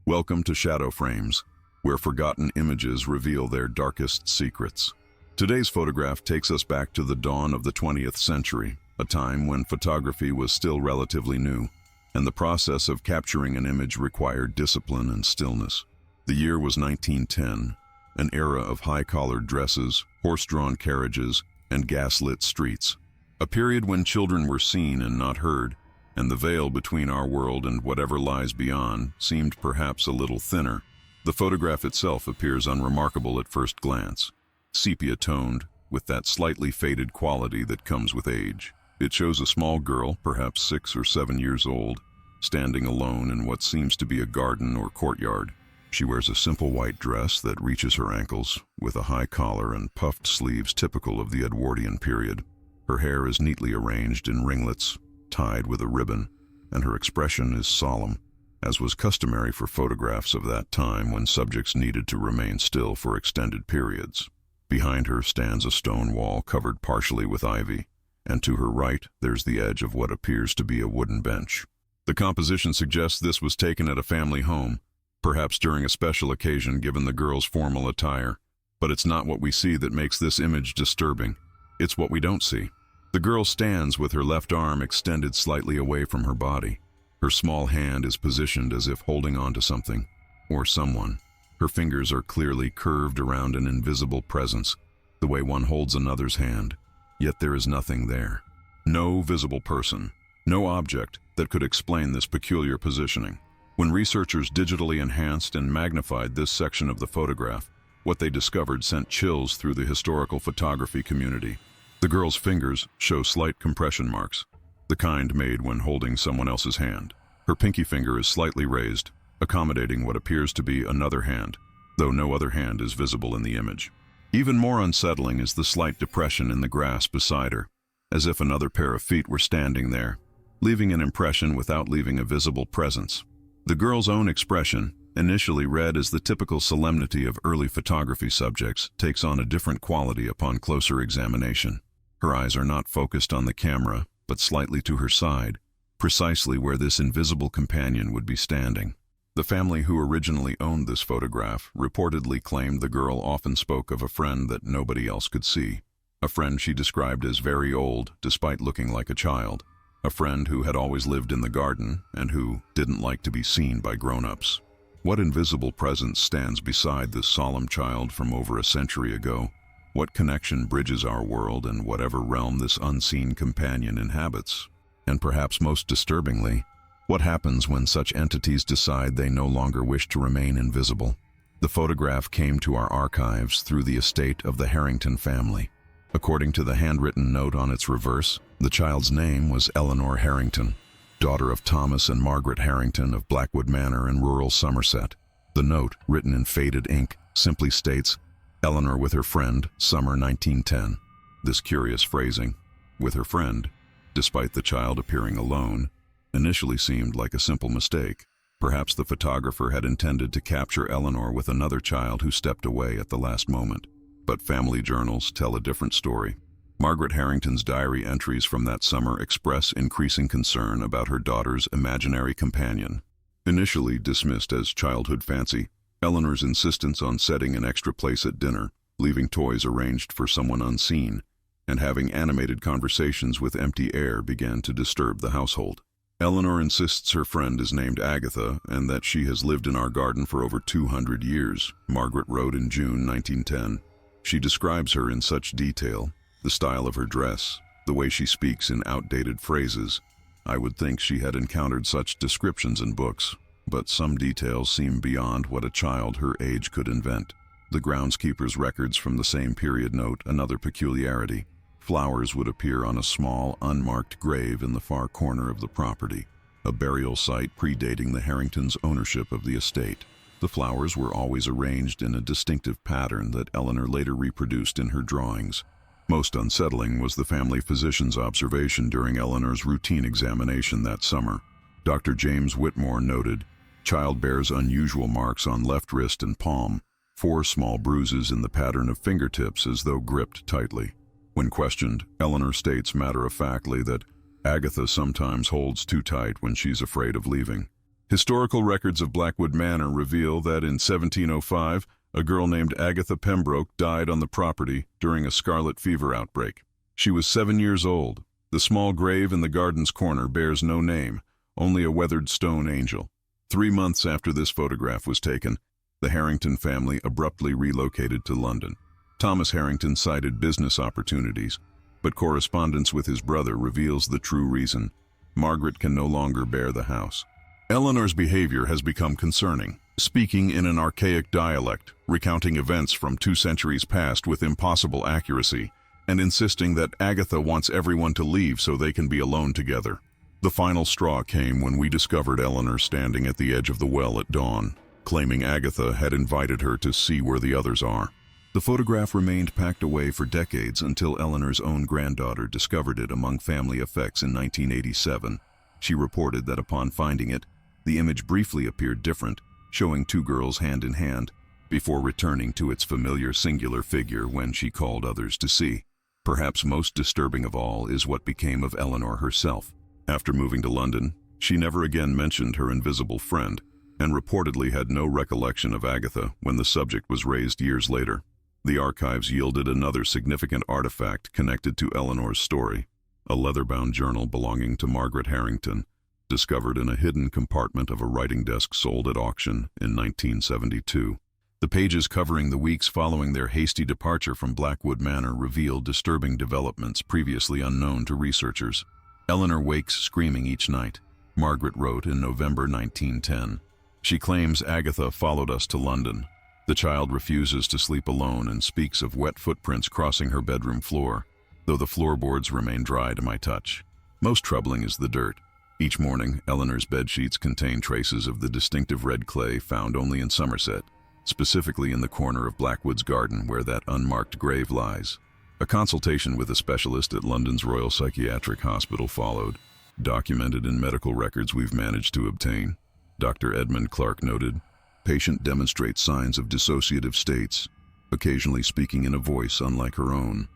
Welcome to Shadow Frames, where forgotten images reveal their darkest secrets. Today's photograph takes us back to the dawn of the 20th century, a time when photography was still relatively new, and the process of capturing an image required discipline and stillness. The year was 1910, an era of high-collared dresses, horse-drawn carriages, and gas-lit streets. A period when children were seen and not heard, and the veil between our world and whatever lies beyond seemed perhaps a little thinner. The photograph itself appears unremarkable at first glance, sepia-toned, with that slightly faded quality that comes with age. It shows a small girl, perhaps 6 or 7 years old, standing alone in what seems to be a garden or courtyard. She wears a simple white dress that reaches her ankles, with a high collar and puffed sleeves typical of the Edwardian period. Her hair is neatly arranged in ringlets, tied with a ribbon, and her expression is solemn, as was customary for photographs of that time when subjects needed to remain still for extended periods. Behind her stands a stone wall covered partially with ivy, and to her right there's the edge of what appears to be a wooden bench. The composition suggests this was taken at a family home, perhaps during a special occasion given the girl's formal attire. But it's not what we see that makes this image disturbing. It's what we don't see. The girl stands with her left arm extended slightly away from her body. Her small hand is positioned as if holding on to something, or someone. Her fingers are clearly curved around an invisible presence, the way one holds another's hand. Yet there is nothing there. No visible person, no object that could explain this peculiar positioning. When researchers digitally enhanced and magnified this section of the photograph, what they discovered sent chills through the historical photography community. The girl's fingers show slight compression marks, the kind made when holding someone else's hand. Her pinky finger is slightly raised, accommodating what appears to be another hand, though no other hand is visible in the image. Even more unsettling is the slight depression in the grass beside her, as if another pair of feet were standing there, leaving an impression without leaving a visible presence. The girl's own expression, initially read as the typical solemnity of early photography subjects, takes on a different quality upon closer examination. Her eyes are not focused on the camera, but slightly to her side, precisely where this invisible companion would be standing. The family who originally owned this photograph reportedly claimed the girl often spoke of a friend that nobody else could see. A friend she described as very old, despite looking like a child. A friend who had always lived in the garden and who didn't like to be seen by grown-ups. What invisible presence stands beside this solemn child from over a century ago? What connection bridges our world and whatever realm this unseen companion inhabits? And perhaps most disturbingly, what happens when such entities decide they no longer wish to remain invisible? The photograph came to our archives through the estate of the Harrington family. According to the handwritten note on its reverse, the child's name was Eleanor Harrington, daughter of Thomas and Margaret Harrington of Blackwood Manor in rural Somerset. The note, written in faded ink, simply states, Eleanor with her friend, summer 1910. This curious phrasing, with her friend, despite the child appearing alone, initially seemed like a simple mistake. Perhaps the photographer had intended to capture Eleanor with another child who stepped away at the last moment. But family journals tell a different story. Margaret Harrington's diary entries from that summer express increasing concern about her daughter's imaginary companion. Initially dismissed as childhood fancy, Eleanor's insistence on setting an extra place at dinner, leaving toys arranged for someone unseen, and having animated conversations with empty air began to disturb the household. Eleanor insists her friend is named Agatha and that she has lived in our garden for over 200 years, Margaret wrote in June 1910. She describes her in such detail, the style of her dress, the way she speaks in outdated phrases. I would think she had encountered such descriptions in books, but some details seem beyond what a child her age could invent. The groundskeeper's records from the same period note another peculiarity. Flowers would appear on a small, unmarked grave in the far corner of the property, a burial site predating the Harringtons' ownership of the estate. The flowers were always arranged in a distinctive pattern that Eleanor later reproduced in her drawings. Most unsettling was the family physician's observation during Eleanor's routine examination that summer. Dr. James Whitmore noted, "Child bears unusual marks on left wrist and palm, 4 small bruises in the pattern of fingertips as though gripped tightly." When questioned, Eleanor states matter-of-factly that Agatha sometimes holds too tight when she's afraid of leaving. Historical records of Blackwood Manor reveal that in 1705, a girl named Agatha Pembroke died on the property during a scarlet fever outbreak. She was 7 years old. The small grave in the garden's corner bears no name, only a weathered stone angel. 3 months after this photograph was taken, the Harrington family abruptly relocated to London. Thomas Harrington cited business opportunities, but correspondence with his brother reveals the true reason. Margaret can no longer bear the house. Eleanor's behavior has become concerning, speaking in an archaic dialect, recounting events from 2 centuries past with impossible accuracy, and insisting that Agatha wants everyone to leave so they can be alone together. The final straw came when we discovered Eleanor standing at the edge of the well at dawn, claiming Agatha had invited her to see where the others are. The photograph remained packed away for decades until Eleanor's own granddaughter discovered it among family effects in 1987. She reported that upon finding it, the image briefly appeared different, showing 2 girls hand in hand, before returning to its familiar singular figure when she called others to see. Perhaps most disturbing of all is what became of Eleanor herself. After moving to London, she never again mentioned her invisible friend, and reportedly had no recollection of Agatha when the subject was raised years later. The archives yielded another significant artifact connected to Eleanor's story, a leather-bound journal belonging to Margaret Harrington, discovered in a hidden compartment of a writing desk sold at auction in 1972. The pages covering the weeks following their hasty departure from Blackwood Manor reveal disturbing developments previously unknown to researchers. Eleanor wakes screaming each night, Margaret wrote in November 1910. She claims Agatha followed us to London. The child refuses to sleep alone and speaks of wet footprints crossing her bedroom floor, though the floorboards remain dry to my touch. Most troubling is the dirt. Each morning, Eleanor's bedsheets contain traces of the distinctive red clay found only in Somerset, specifically in the corner of Blackwood's garden where that unmarked grave lies. A consultation with a specialist at London's Royal Psychiatric Hospital followed, documented in medical records we've managed to obtain. Dr. Edmund Clark noted, "Patient demonstrates signs of dissociative states, occasionally speaking in a voice unlike her own,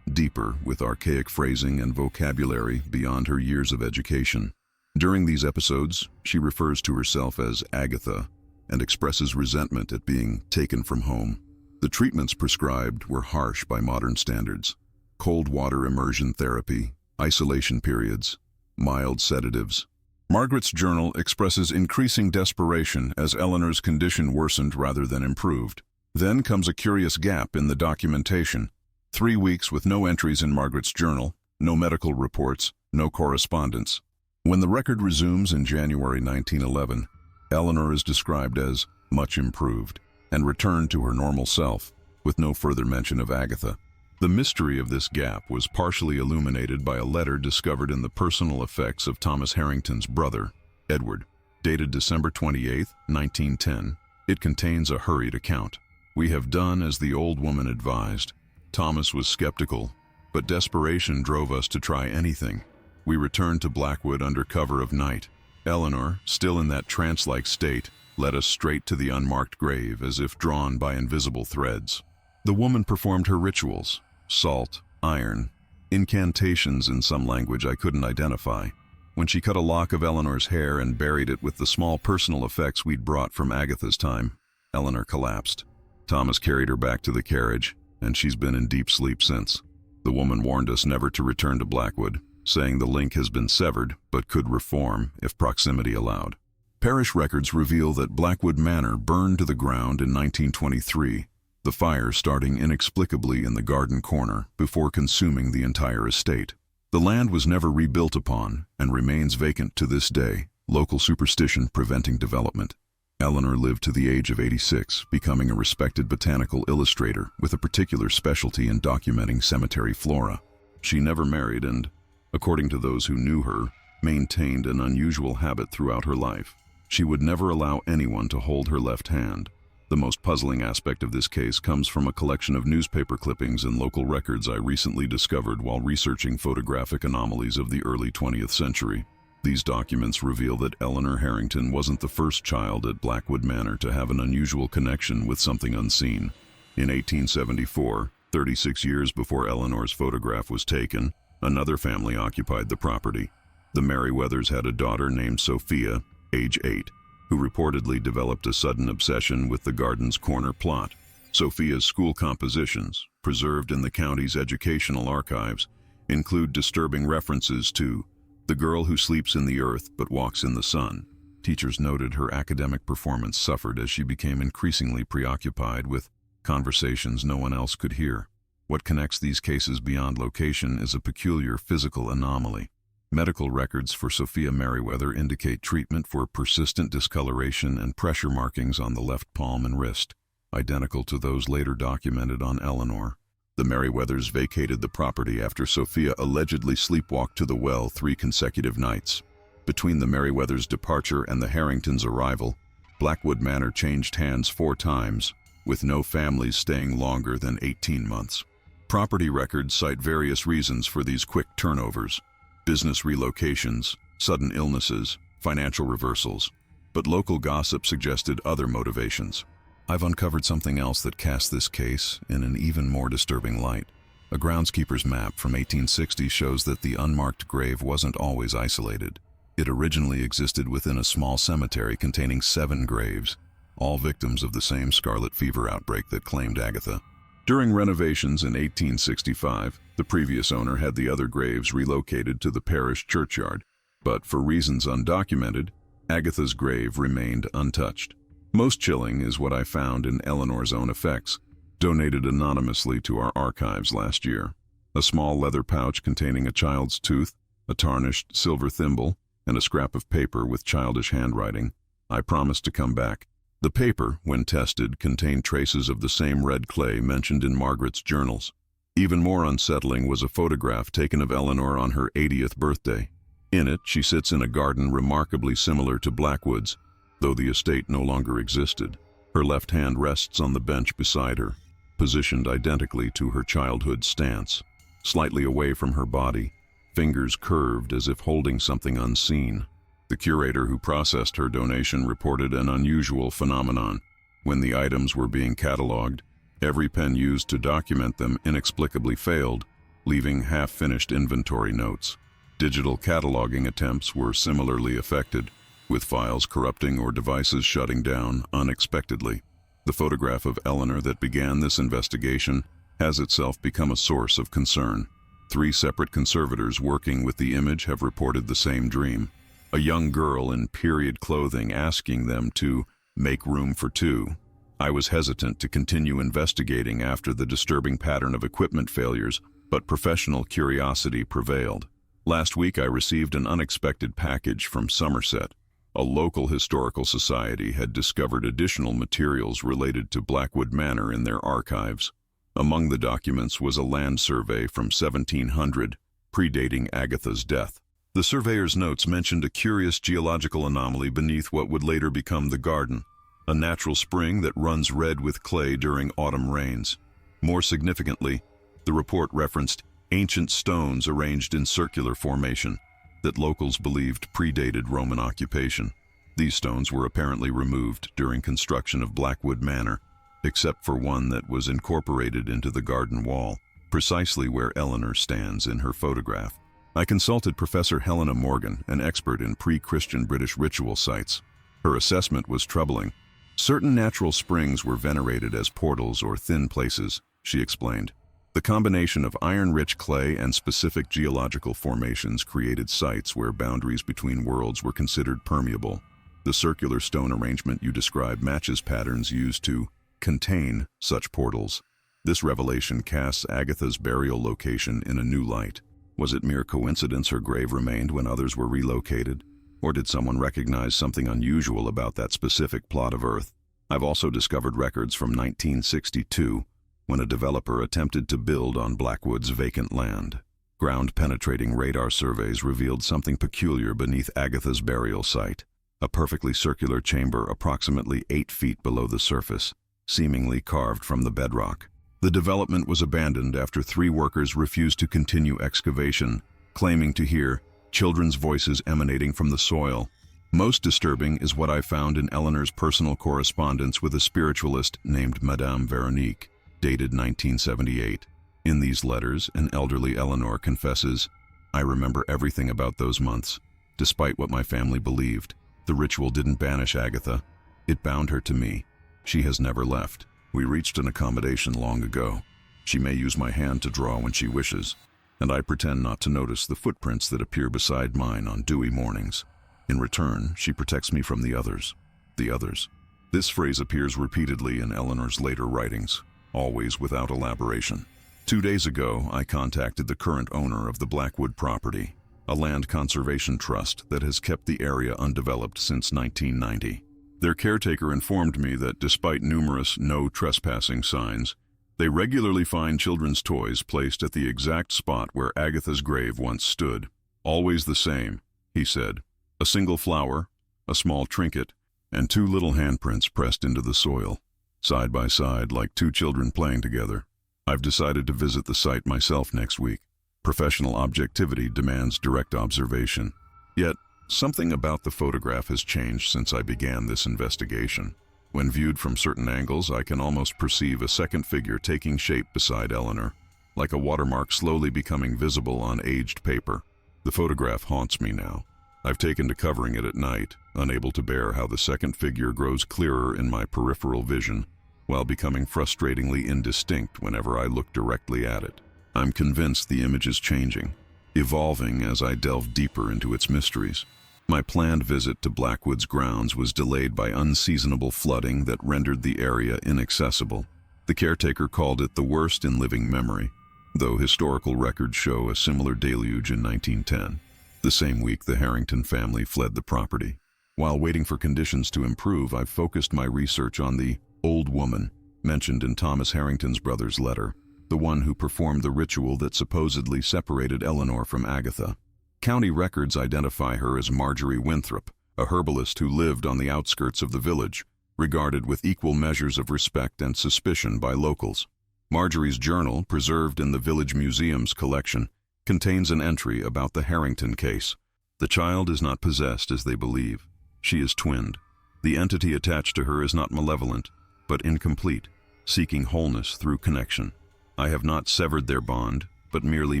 deeper with archaic phrasing and vocabulary beyond her years of education. During these episodes, she refers to herself as Agatha and expresses resentment at being taken from home. The treatments prescribed were harsh by modern standards: cold water immersion therapy, isolation periods, mild sedatives." Margaret's journal expresses increasing desperation as Eleanor's condition worsened rather than improved. Then comes a curious gap in the documentation. 3 weeks with no entries in Margaret's journal, no medical reports, no correspondence. When the record resumes in January 1911, Eleanor is described as much improved and returned to her normal self, with no further mention of Agatha. The mystery of this gap was partially illuminated by a letter discovered in the personal effects of Thomas Harrington's brother, Edward, dated December 28, 1910. It contains a hurried account. "We have done as the old woman advised. Thomas was skeptical, but desperation drove us to try anything. We returned to Blackwood under cover of night. Eleanor, still in that trance-like state, led us straight to the unmarked grave as if drawn by invisible threads. The woman performed her rituals, salt, iron, incantations in some language I couldn't identify. When she cut a lock of Eleanor's hair and buried it with the small personal effects we'd brought from Agatha's time, Eleanor collapsed. Thomas carried her back to the carriage, and she's been in deep sleep since. The woman warned us never to return to Blackwood, saying the link has been severed but could reform if proximity allowed." Parish records reveal that Blackwood Manor burned to the ground in 1923, the fire starting inexplicably in the garden corner before consuming the entire estate. The land was never rebuilt upon and remains vacant to this day, local superstition preventing development. Eleanor lived to the age of 86, becoming a respected botanical illustrator with a particular specialty in documenting cemetery flora. She never married and, according to those who knew her, maintained an unusual habit throughout her life. She would never allow anyone to hold her left hand. The most puzzling aspect of this case comes from a collection of newspaper clippings and local records I recently discovered while researching photographic anomalies of the early 20th century. These documents reveal that Eleanor Harrington wasn't the first child at Blackwood Manor to have an unusual connection with something unseen. In 1874, 36 years before Eleanor's photograph was taken, another family occupied the property. The Merriweathers had a daughter named Sophia, age 8. who reportedly developed a sudden obsession with the garden's corner plot. Sophia's school compositions, preserved in the county's educational archives, include disturbing references to the girl who sleeps in the earth but walks in the sun. Teachers noted her academic performance suffered as she became increasingly preoccupied with conversations no one else could hear. What connects these cases beyond location is a peculiar physical anomaly. Medical records for Sophia Merriweather indicate treatment for persistent discoloration and pressure markings on the left palm and wrist, identical to those later documented on Eleanor. The Merriweathers vacated the property after Sophia allegedly sleepwalked to the well 3 consecutive nights. Between the Merriweathers' departure and the Harringtons' arrival, Blackwood Manor changed hands 4 times, with no families staying longer than 18 months. Property records cite various reasons for these quick turnovers: business relocations, sudden illnesses, financial reversals. But local gossip suggested other motivations. I've uncovered something else that casts this case in an even more disturbing light. A groundskeeper's map from 1860 shows that the unmarked grave wasn't always isolated. It originally existed within a small cemetery containing 7 graves, all victims of the same scarlet fever outbreak that claimed Agatha. During renovations in 1865, the previous owner had the other graves relocated to the parish churchyard, but for reasons undocumented, Agatha's grave remained untouched. Most chilling is what I found in Eleanor's own effects, donated anonymously to our archives last year. A small leather pouch containing a child's tooth, a tarnished silver thimble, and a scrap of paper with childish handwriting. I promised to come back. The paper, when tested, contained traces of the same red clay mentioned in Margaret's journals. Even more unsettling was a photograph taken of Eleanor on her 80th birthday. In it, she sits in a garden remarkably similar to Blackwood's, though the estate no longer existed. Her left hand rests on the bench beside her, positioned identically to her childhood stance, slightly away from her body, fingers curved as if holding something unseen. The curator who processed her donation reported an unusual phenomenon. When the items were being cataloged, every pen used to document them inexplicably failed, leaving half-finished inventory notes. Digital cataloging attempts were similarly affected, with files corrupting or devices shutting down unexpectedly. The photograph of Eleanor that began this investigation has itself become a source of concern. 3 separate conservators working with the image have reported the same dream. A young girl in period clothing asking them to make room for 2. I was hesitant to continue investigating after the disturbing pattern of equipment failures, but professional curiosity prevailed. Last week I received an unexpected package from Somerset. A local historical society had discovered additional materials related to Blackwood Manor in their archives. Among the documents was a land survey from 1700, predating Agatha's death. The surveyor's notes mentioned a curious geological anomaly beneath what would later become the garden, a natural spring that runs red with clay during autumn rains. More significantly, the report referenced ancient stones arranged in circular formation that locals believed predated Roman occupation. These stones were apparently removed during construction of Blackwood Manor, except for one that was incorporated into the garden wall, precisely where Eleanor stands in her photograph. I consulted Professor Helena Morgan, an expert in pre-Christian British ritual sites. Her assessment was troubling. Certain natural springs were venerated as portals or thin places, she explained. The combination of iron-rich clay and specific geological formations created sites where boundaries between worlds were considered permeable. The circular stone arrangement you describe matches patterns used to contain such portals. This revelation casts Agatha's burial location in a new light. Was it mere coincidence her grave remained when others were relocated? Or did someone recognize something unusual about that specific plot of earth? I've also discovered records from 1962, when a developer attempted to build on Blackwood's vacant land. Ground-penetrating radar surveys revealed something peculiar beneath Agatha's burial site, a perfectly circular chamber approximately 8 feet below the surface, seemingly carved from the bedrock. The development was abandoned after 3 workers refused to continue excavation, claiming to hear children's voices emanating from the soil. Most disturbing is what I found in Eleanor's personal correspondence with a spiritualist named Madame Veronique, dated 1978. In these letters, an elderly Eleanor confesses, "I remember everything about those months, despite what my family believed. The ritual didn't banish Agatha. It bound her to me. She has never left. We reached an accommodation long ago. She may use my hand to draw when she wishes, and I pretend not to notice the footprints that appear beside mine on dewy mornings. In return, she protects me from the others. The others. This phrase appears repeatedly in Eleanor's later writings, always without elaboration. 2 days ago, I contacted the current owner of the Blackwood property, a land conservation trust that has kept the area undeveloped since 1990. Their caretaker informed me that despite numerous no trespassing signs, they regularly find children's toys placed at the exact spot where Agatha's grave once stood. Always the same, he said. A single flower, a small trinket, and 2 little handprints pressed into the soil, side by side like 2 children playing together. I've decided to visit the site myself next week. Professional objectivity demands direct observation. Yet, something about the photograph has changed since I began this investigation. When viewed from certain angles, I can almost perceive a second figure taking shape beside Eleanor, like a watermark slowly becoming visible on aged paper. The photograph haunts me now. I've taken to covering it at night, unable to bear how the second figure grows clearer in my peripheral vision, while becoming frustratingly indistinct whenever I look directly at it. I'm convinced the image is changing, evolving as I delve deeper into its mysteries. My planned visit to Blackwood's grounds was delayed by unseasonable flooding that rendered the area inaccessible. The caretaker called it the worst in living memory, though historical records show a similar deluge in 1910. The same week, the Harrington family fled the property. While waiting for conditions to improve, I've focused my research on the old woman mentioned in Thomas Harrington's brother's letter, the one who performed the ritual that supposedly separated Eleanor from Agatha. County records identify her as Marjorie Winthrop, a herbalist who lived on the outskirts of the village, regarded with equal measures of respect and suspicion by locals. Marjorie's journal, preserved in the village museum's collection, contains an entry about the Harrington case. The child is not possessed as they believe. She is twinned. The entity attached to her is not malevolent, but incomplete, seeking wholeness through connection. I have not severed their bond, but merely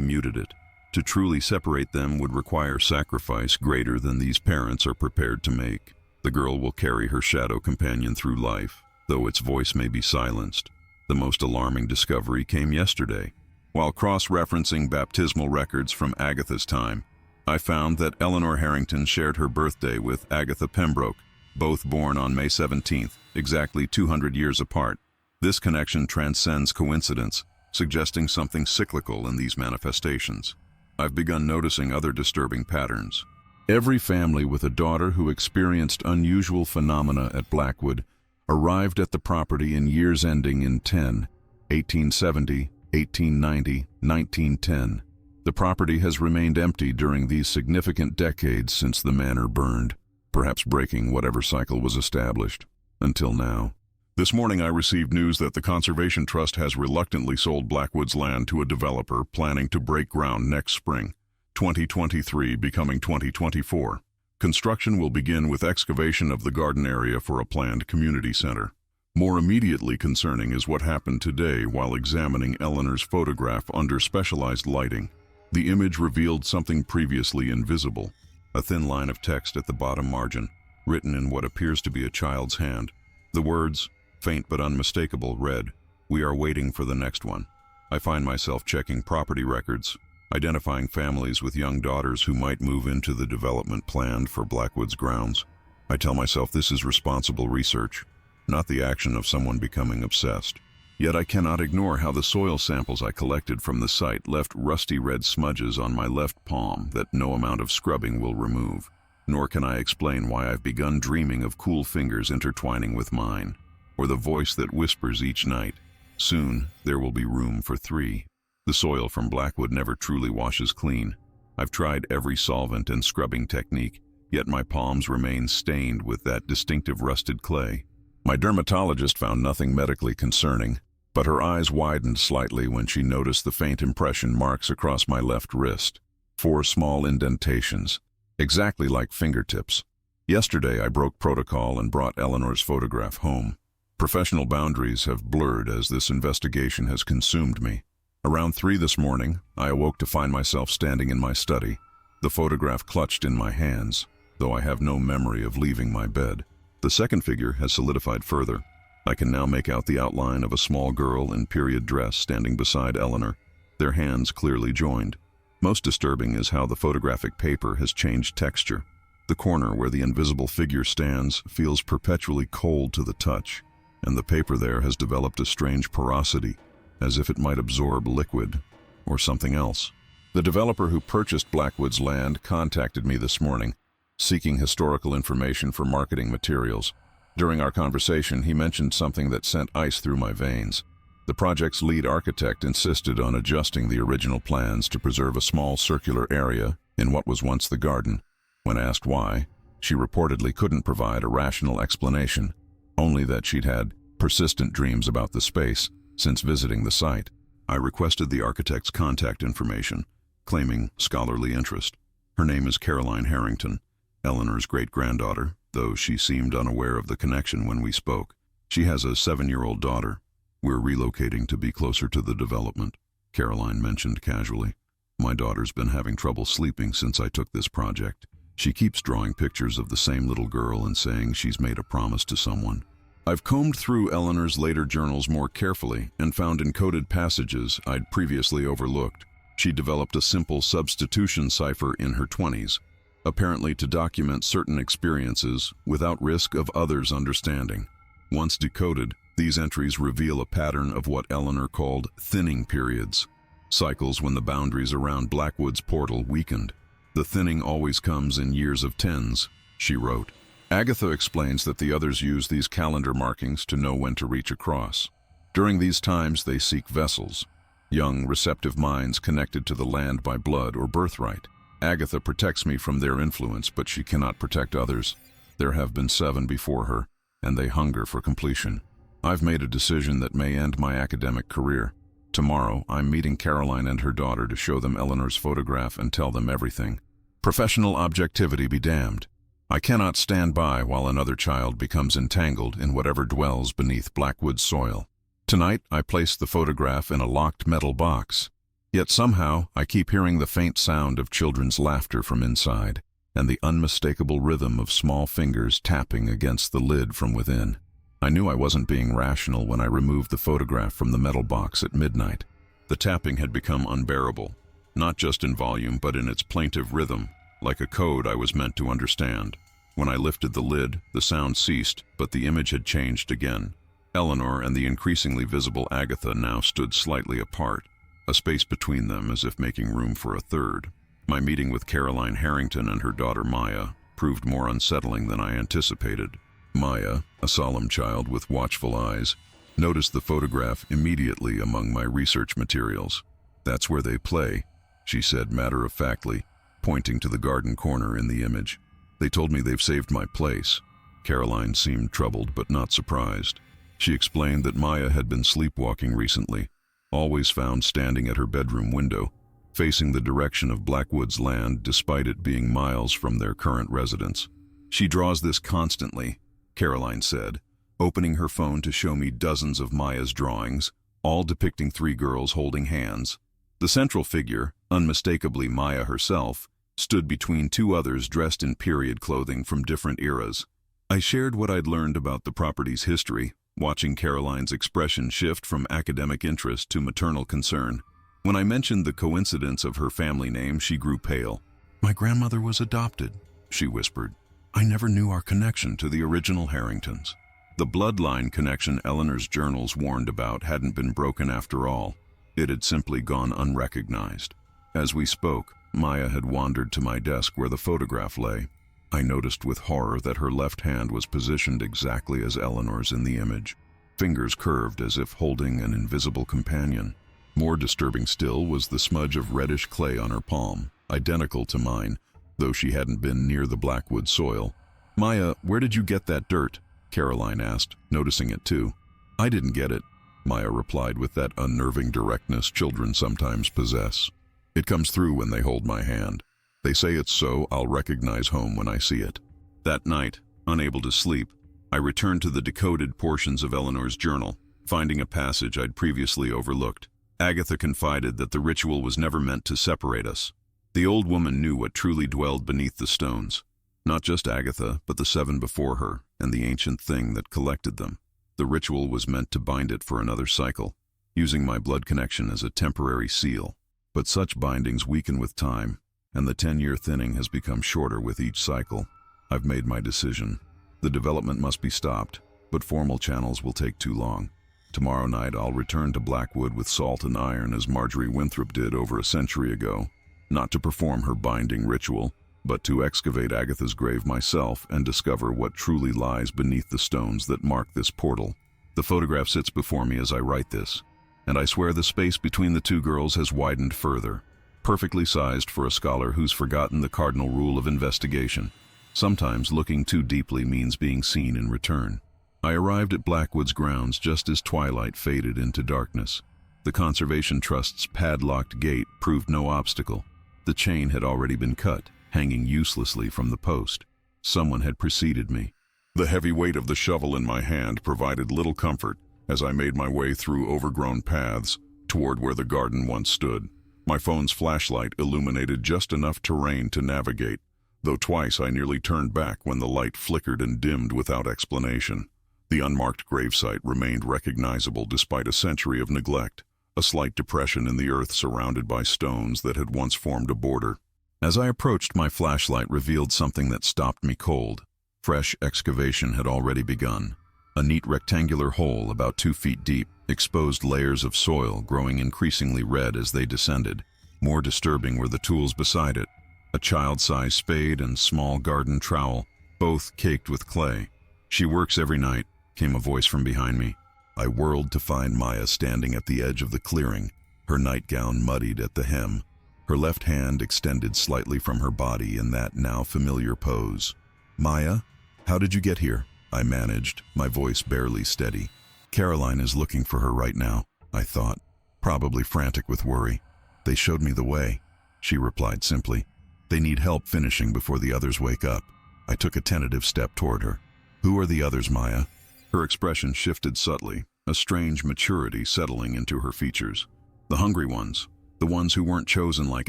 muted it. To truly separate them would require sacrifice greater than these parents are prepared to make. The girl will carry her shadow companion through life, though its voice may be silenced. The most alarming discovery came yesterday. While cross-referencing baptismal records from Agatha's time, I found that Eleanor Harrington shared her birthday with Agatha Pembroke, both born on May 17th, exactly 200 years apart. This connection transcends coincidence, suggesting something cyclical in these manifestations. I've begun noticing other disturbing patterns. Every family with a daughter who experienced unusual phenomena at Blackwood arrived at the property in years ending in 1870, 1890, 1910. The property has remained empty during these significant decades since the manor burned, perhaps breaking whatever cycle was established, until now. This morning I received news that the Conservation Trust has reluctantly sold Blackwood's land to a developer planning to break ground next spring, 2023 becoming 2024. Construction will begin with excavation of the garden area for a planned community center. More immediately concerning is what happened today while examining Eleanor's photograph under specialized lighting. The image revealed something previously invisible, a thin line of text at the bottom margin, written in what appears to be a child's hand. The words, faint but unmistakable, read, "We are waiting for the next one." I find myself checking property records, identifying families with young daughters who might move into the development planned for Blackwood's grounds. I tell myself this is responsible research, not the action of someone becoming obsessed. Yet I cannot ignore how the soil samples I collected from the site left rusty red smudges on my left palm that no amount of scrubbing will remove. Nor can I explain why I've begun dreaming of cool fingers intertwining with mine, or the voice that whispers each night, "Soon there will be room for 3. The soil from Blackwood never truly washes clean. I've tried every solvent and scrubbing technique, yet my palms remain stained with that distinctive rusted clay. My dermatologist found nothing medically concerning, but her eyes widened slightly when she noticed the faint impression marks across my left wrist. 4 small indentations, exactly like fingertips. Yesterday I broke protocol and brought Eleanor's photograph home. Professional boundaries have blurred as this investigation has consumed me. Around 3 this morning, I awoke to find myself standing in my study, the photograph clutched in my hands. though I have no memory of leaving my bed. The second figure has solidified further. I can now make out the outline of a small girl in period dress standing beside Eleanor, their hands clearly joined. Most disturbing is how the photographic paper has changed texture. The corner where the invisible figure stands feels perpetually cold to the touch, and the paper there has developed a strange porosity, as if it might absorb liquid or something else. The developer who purchased Blackwood's land contacted me this morning, seeking historical information for marketing materials. During our conversation, he mentioned something that sent ice through my veins. The project's lead architect insisted on adjusting the original plans to preserve a small circular area in what was once the garden. When asked why, she reportedly couldn't provide a rational explanation, only that she'd had persistent dreams about the space since visiting the site. I requested the architect's contact information, claiming scholarly interest. Her name is Caroline Harrington, Eleanor's great-granddaughter, though she seemed unaware of the connection when we spoke. She has a 7-year-old daughter. We're relocating to be closer to the development, Caroline mentioned casually. My daughter's been having trouble sleeping since I took this project. She keeps drawing pictures of the same little girl and saying she's made a promise to someone. I've combed through Eleanor's later journals more carefully and found encoded passages I'd previously overlooked. She developed a simple substitution cipher in her 20s, apparently to document certain experiences without risk of others' understanding. Once decoded, these entries reveal a pattern of what Eleanor called thinning periods, cycles when the boundaries around Blackwood's portal weakened. The thinning always comes in years of tens, she wrote. Agatha explains that the others use these calendar markings to know when to reach across. During these times, they seek vessels, young, receptive minds connected to the land by blood or birthright. Agatha protects me from their influence, but she cannot protect others. There have been 7 before her, and they hunger for completion. I've made a decision that may end my academic career. Tomorrow, I'm meeting Caroline and her daughter to show them Eleanor's photograph and tell them everything. Professional objectivity be damned. I cannot stand by while another child becomes entangled in whatever dwells beneath Blackwood's soil. Tonight, I placed the photograph in a locked metal box. Yet somehow, I keep hearing the faint sound of children's laughter from inside, and the unmistakable rhythm of small fingers tapping against the lid from within. I knew I wasn't being rational when I removed the photograph from the metal box at midnight. The tapping had become unbearable, not just in volume but in its plaintive rhythm, like a code I was meant to understand. When I lifted the lid, the sound ceased, but the image had changed again. Eleanor and the increasingly visible Agatha now stood slightly apart, a space between them as if making room for a third. My meeting with Caroline Harrington and her daughter Maya proved more unsettling than I anticipated. Maya, a solemn child with watchful eyes, noticed the photograph immediately among my research materials. "That's where they play," she said matter-of-factly, pointing to the garden corner in the image. "They told me they've saved my place." Caroline seemed troubled but not surprised. She explained that Maya had been sleepwalking recently, always found standing at her bedroom window, facing the direction of Blackwood's land despite it being miles from their current residence. "She draws this constantly," Caroline said, opening her phone to show me dozens of Maya's drawings, all depicting 3 girls holding hands. The central figure, unmistakably Maya herself, stood between 2 others dressed in period clothing from different eras. I shared what I'd learned about the property's history, watching Caroline's expression shift from academic interest to maternal concern. When I mentioned the coincidence of her family name, she grew pale. "My grandmother was adopted," she whispered. "I never knew our connection to the original Harringtons." The bloodline connection Eleanor's journals warned about hadn't been broken after all. It had simply gone unrecognized. As we spoke, Maya had wandered to my desk where the photograph lay. I noticed with horror that her left hand was positioned exactly as Eleanor's in the image, fingers curved as if holding an invisible companion. More disturbing still was the smudge of reddish clay on her palm, identical to mine, though she hadn't been near the Blackwood soil. "Maya, where did you get that dirt?" Caroline asked, noticing it too. "I didn't get it," Maya replied with that unnerving directness children sometimes possess. "It comes through when they hold my hand. They say it's so I'll recognize home when I see it." That night, unable to sleep, I returned to the decoded portions of Eleanor's journal, finding a passage I'd previously overlooked. Agatha confided that the ritual was never meant to separate us. The old woman knew what truly dwelled beneath the stones. Not just Agatha, but the 7 before her, and the ancient thing that collected them. The ritual was meant to bind it for another cycle, using my blood connection as a temporary seal. But such bindings weaken with time, and the 10-year thinning has become shorter with each cycle. I've made my decision. The development must be stopped, but formal channels will take too long. Tomorrow night I'll return to Blackwood with salt and iron as Marjorie Winthrop did over a century ago, not to perform her binding ritual, but to excavate Agatha's grave myself and discover what truly lies beneath the stones that mark this portal. The photograph sits before me as I write this, and I swear the space between the two girls has widened further, perfectly sized for a scholar who's forgotten the cardinal rule of investigation. Sometimes looking too deeply means being seen in return. I arrived at Blackwood's grounds just as twilight faded into darkness. The Conservation Trust's padlocked gate proved no obstacle. The chain had already been cut, hanging uselessly from the post. Someone had preceded me. The heavy weight of the shovel in my hand provided little comfort as I made my way through overgrown paths toward where the garden once stood. My phone's flashlight illuminated just enough terrain to navigate, though twice I nearly turned back when the light flickered and dimmed without explanation. The unmarked gravesite remained recognizable despite a century of neglect, a slight depression in the earth surrounded by stones that had once formed a border. As I approached, my flashlight revealed something that stopped me cold. Fresh excavation had already begun. A neat rectangular hole about 2 feet deep exposed layers of soil growing increasingly red as they descended. More disturbing were the tools beside it, a child-sized spade and small garden trowel, both caked with clay. "She works every night," came a voice from behind me. I whirled to find Maya standing at the edge of the clearing, her nightgown muddied at the hem, her left hand extended slightly from her body in that now familiar pose. "Maya, how did you get here?" I managed, my voice barely steady. "Caroline is looking for her right now," I thought, probably frantic with worry. "They showed me the way," she replied simply. "They need help finishing before the others wake up." I took a tentative step toward her. "Who are the others, Maya?" Her expression shifted subtly, a strange maturity settling into her features. "The hungry ones, the ones who weren't chosen like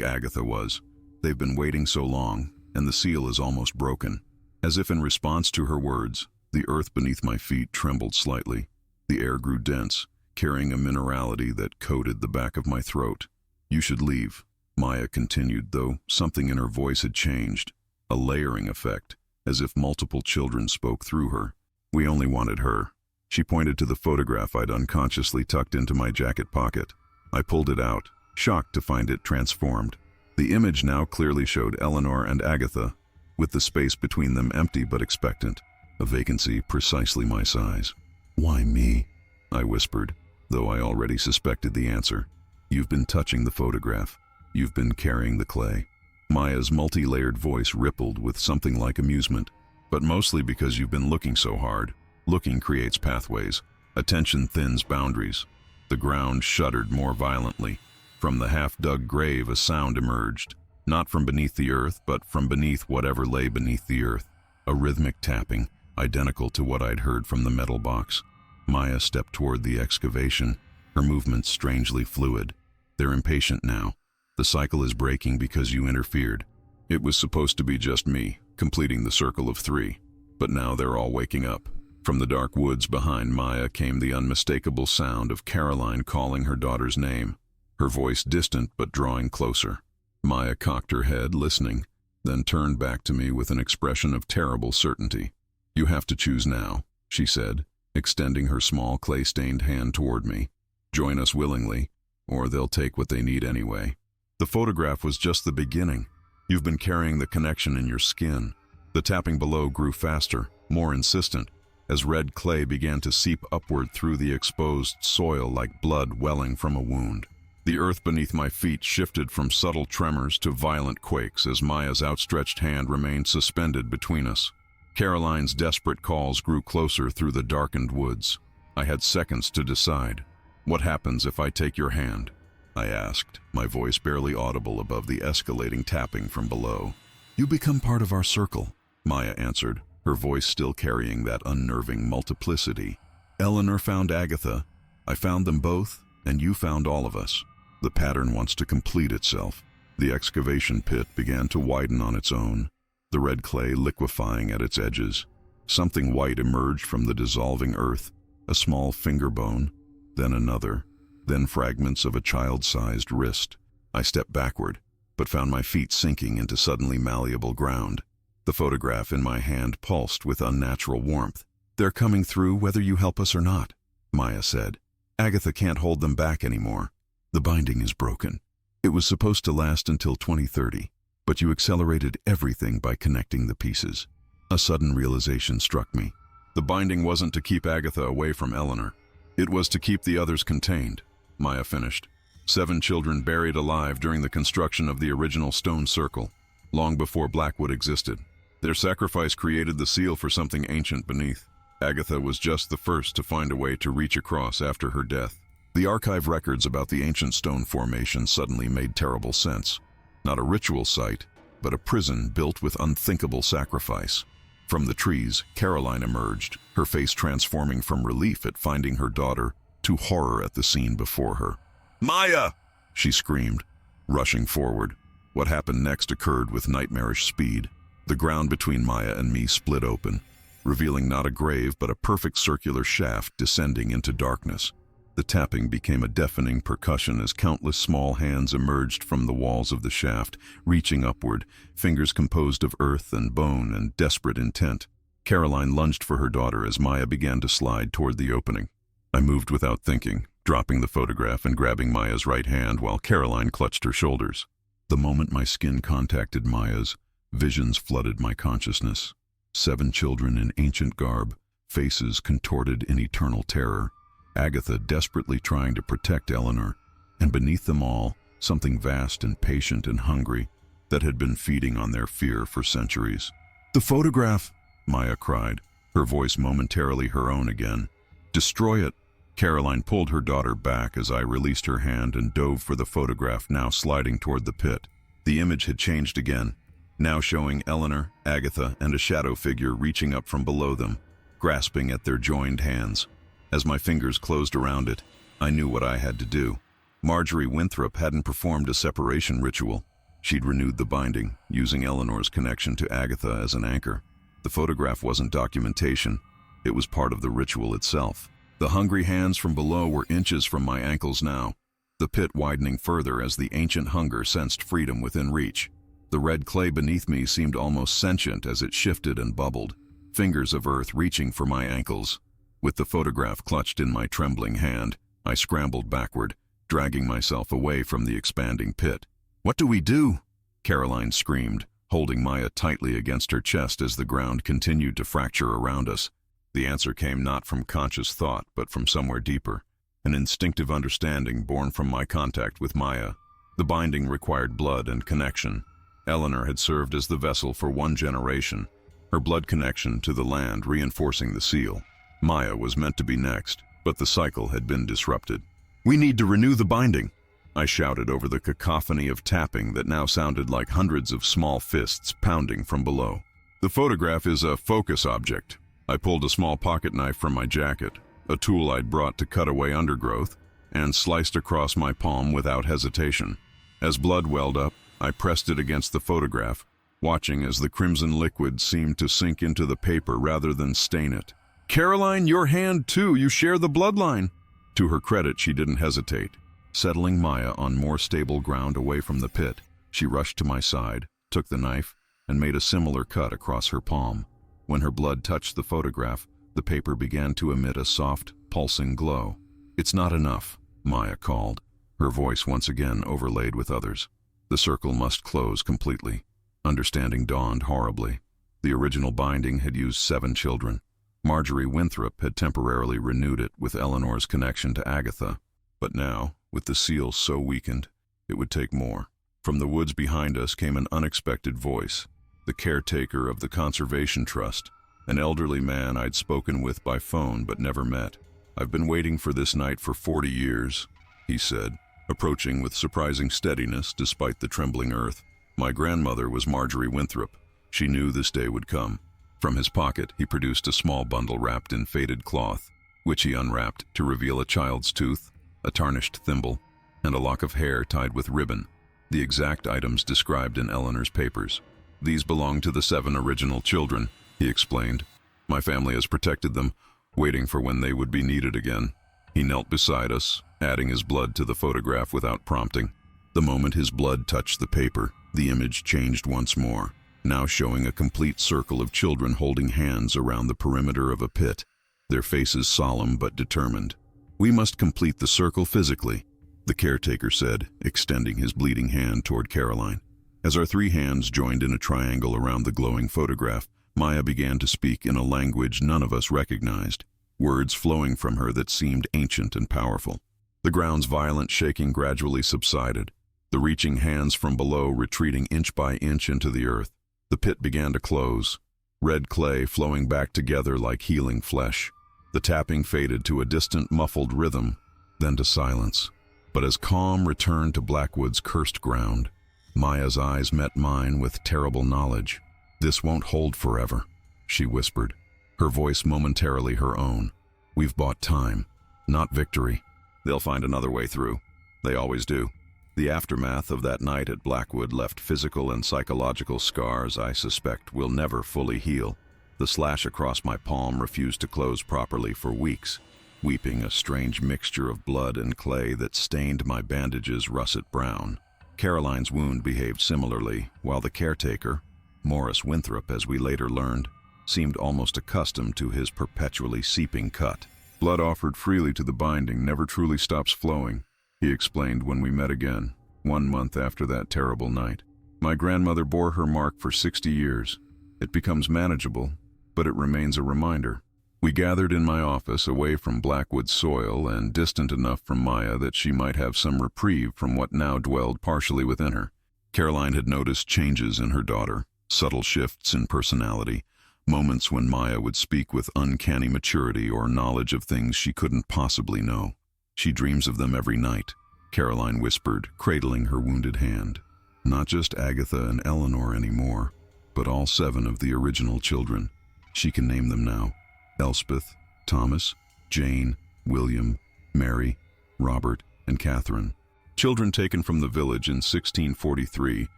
Agatha was. They've been waiting so long, and the seal is almost broken." As if in response to her words, the earth beneath my feet trembled slightly. The air grew dense, carrying a minerality that coated the back of my throat. "You should leave," Maya continued, though something in her voice had changed, a layering effect, as if multiple children spoke through her. "We only wanted her." She pointed to the photograph I'd unconsciously tucked into my jacket pocket. I pulled it out, shocked to find it transformed. The image now clearly showed Eleanor and Agatha, with the space between them empty but expectant, a vacancy precisely my size. "Why me?" I whispered, though I already suspected the answer. "You've been touching the photograph. You've been carrying the clay." Maya's multi-layered voice rippled with something like amusement. "But mostly because you've been looking so hard. Looking creates pathways. Attention thins boundaries." The ground shuddered more violently. From the half-dug grave a sound emerged, not from beneath the earth, but from beneath whatever lay beneath the earth. A rhythmic tapping, identical to what I'd heard from the metal box. Maya stepped toward the excavation, her movements strangely fluid. "They're impatient now. The cycle is breaking because you interfered. It was supposed to be just me, completing the circle of 3. But now they're all waking up." From the dark woods behind Maya came the unmistakable sound of Caroline calling her daughter's name, her voice distant but drawing closer. Maya cocked her head, listening, then turned back to me with an expression of terrible certainty. "You have to choose now," she said, extending her small clay-stained hand toward me. "Join us willingly, or they'll take what they need anyway." The photograph was just the beginning. "You've been carrying the connection in your skin." The tapping below grew faster, more insistent, as red clay began to seep upward through the exposed soil like blood welling from a wound. The earth beneath my feet shifted from subtle tremors to violent quakes as Maya's outstretched hand remained suspended between us. Caroline's desperate calls grew closer through the darkened woods. I had seconds to decide. "What happens if I take your hand?" I asked, my voice barely audible above the escalating tapping from below. "You become part of our circle," Maya answered, her voice still carrying that unnerving multiplicity. "Eleanor found Agatha. I found them both, and you found all of us. The pattern wants to complete itself." The excavation pit began to widen on its own. the red clay liquefying at its edges. Something white emerged from the dissolving earth, a small finger bone, then another, then fragments of a child-sized wrist. I stepped backward, but found my feet sinking into suddenly malleable ground. The photograph in my hand pulsed with unnatural warmth. "They're coming through whether you help us or not," Maya said. "Agatha can't hold them back anymore. The binding is broken. It was supposed to last until 2030, but you accelerated everything by connecting the pieces." A sudden realization struck me. The binding wasn't to keep Agatha away from Eleanor. It was to keep the others contained, Maya finished. 7 children buried alive during the construction of the original stone circle, long before Blackwood existed. Their sacrifice created the seal for something ancient beneath. Agatha was just the first to find a way to reach across after her death. The archive records about the ancient stone formation suddenly made terrible sense. Not a ritual site, but a prison built with unthinkable sacrifice. From the trees, Caroline emerged, her face transforming from relief at finding her daughter to horror at the scene before her. "Maya!" she screamed, rushing forward. What happened next occurred with nightmarish speed. The ground between Maya and me split open, revealing not a grave but a perfect circular shaft descending into darkness. The tapping became a deafening percussion as countless small hands emerged from the walls of the shaft, reaching upward, fingers composed of earth and bone and desperate intent. Caroline lunged for her daughter as Maya began to slide toward the opening. I moved without thinking, dropping the photograph and grabbing Maya's right hand while Caroline clutched her shoulders. The moment my skin contacted Maya's, visions flooded my consciousness. 7 children in ancient garb, faces contorted in eternal terror. Agatha desperately trying to protect Eleanor, and beneath them all, something vast and patient and hungry that had been feeding on their fear for centuries. "The photograph!" Maya cried, her voice momentarily her own again. "Destroy it!" Caroline pulled her daughter back as I released her hand and dove for the photograph, now sliding toward the pit. The image had changed again, now showing Eleanor, Agatha, and a shadow figure reaching up from below them, grasping at their joined hands. As my fingers closed around it, I knew what I had to do. Marjorie Winthrop hadn't performed a separation ritual. She'd renewed the binding, using Eleanor's connection to Agatha as an anchor. The photograph wasn't documentation. It was part of the ritual itself. The hungry hands from below were inches from my ankles now, the pit widening further as the ancient hunger sensed freedom within reach. The red clay beneath me seemed almost sentient as it shifted and bubbled, fingers of earth reaching for my ankles. With the photograph clutched in my trembling hand, I scrambled backward, dragging myself away from the expanding pit. "What do we do?" Caroline screamed, holding Maya tightly against her chest as the ground continued to fracture around us. The answer came not from conscious thought, but from somewhere deeper, an instinctive understanding born from my contact with Maya. The binding required blood and connection. Eleanor had served as the vessel for 1 generation, her blood connection to the land reinforcing the seal. Maya was meant to be next, but the cycle had been disrupted. "We need to renew the binding," I shouted over the cacophony of tapping that now sounded like hundreds of small fists pounding from below. "The photograph is a focus object." I pulled a small pocket knife from my jacket, a tool I'd brought to cut away undergrowth, and sliced across my palm without hesitation. As blood welled up, I pressed it against the photograph, watching as the crimson liquid seemed to sink into the paper rather than stain it. "Caroline, your hand too, you share the bloodline." To her credit, she didn't hesitate. Settling Maya on more stable ground away from the pit, she rushed to my side, took the knife, and made a similar cut across her palm. When her blood touched the photograph, the paper began to emit a soft, pulsing glow. "It's not enough," Maya called, her voice once again overlaid with others. The circle must close completely. Understanding dawned horribly. The original binding had used 7 children. Marjorie Winthrop had temporarily renewed it with Eleanor's connection to Agatha, but now, with the seal so weakened, it would take more. From the woods behind us came an unexpected voice, the caretaker of the Conservation Trust, an elderly man I'd spoken with by phone but never met. "I've been waiting for this night for 40 years, he said, approaching with surprising steadiness despite the trembling earth. My grandmother was Marjorie Winthrop. She knew this day would come. From his pocket, he produced a small bundle wrapped in faded cloth, which he unwrapped to reveal a child's tooth, a tarnished thimble, and a lock of hair tied with ribbon, the exact items described in Eleanor's papers. These belong to the 7 original children, he explained. My family has protected them, waiting for when they would be needed again. He knelt beside us, adding his blood to the photograph without prompting. The moment his blood touched the paper, the image changed once more, now showing a complete circle of children holding hands around the perimeter of a pit, their faces solemn but determined. "We must complete the circle physically," the caretaker said, extending his bleeding hand toward Caroline. As our 3 hands joined in a triangle around the glowing photograph, Maya began to speak in a language none of us recognized, words flowing from her that seemed ancient and powerful. The ground's violent shaking gradually subsided, the reaching hands from below retreating inch by inch into the earth. The pit began to close, red clay flowing back together like healing flesh. The tapping faded to a distant, muffled rhythm, then to silence. But as calm returned to Blackwood's cursed ground, Maya's eyes met mine with terrible knowledge. "This won't hold forever," she whispered, her voice momentarily her own. "We've bought time, not victory. They'll find another way through. They always do." The aftermath of that night at Blackwood left physical and psychological scars I suspect will never fully heal. The slash across my palm refused to close properly for weeks, weeping a strange mixture of blood and clay that stained my bandages russet brown. Caroline's wound behaved similarly, while the caretaker, Morris Winthrop as we later learned, seemed almost accustomed to his perpetually seeping cut. "Blood offered freely to the binding never truly stops flowing," he explained when we met again, 1 month after that terrible night. "My grandmother bore her mark for 60 years. It becomes manageable, but it remains a reminder." We gathered in my office away from Blackwood soil and distant enough from Maya that she might have some reprieve from what now dwelled partially within her. Caroline had noticed changes in her daughter, subtle shifts in personality, moments when Maya would speak with uncanny maturity or knowledge of things she couldn't possibly know. "She dreams of them every night," Caroline whispered, cradling her wounded hand. "Not just Agatha and Eleanor anymore, but all 7 of the original children. She can name them now. Elspeth, Thomas, Jane, William, Mary, Robert, and Catherine. Children taken from the village in 1643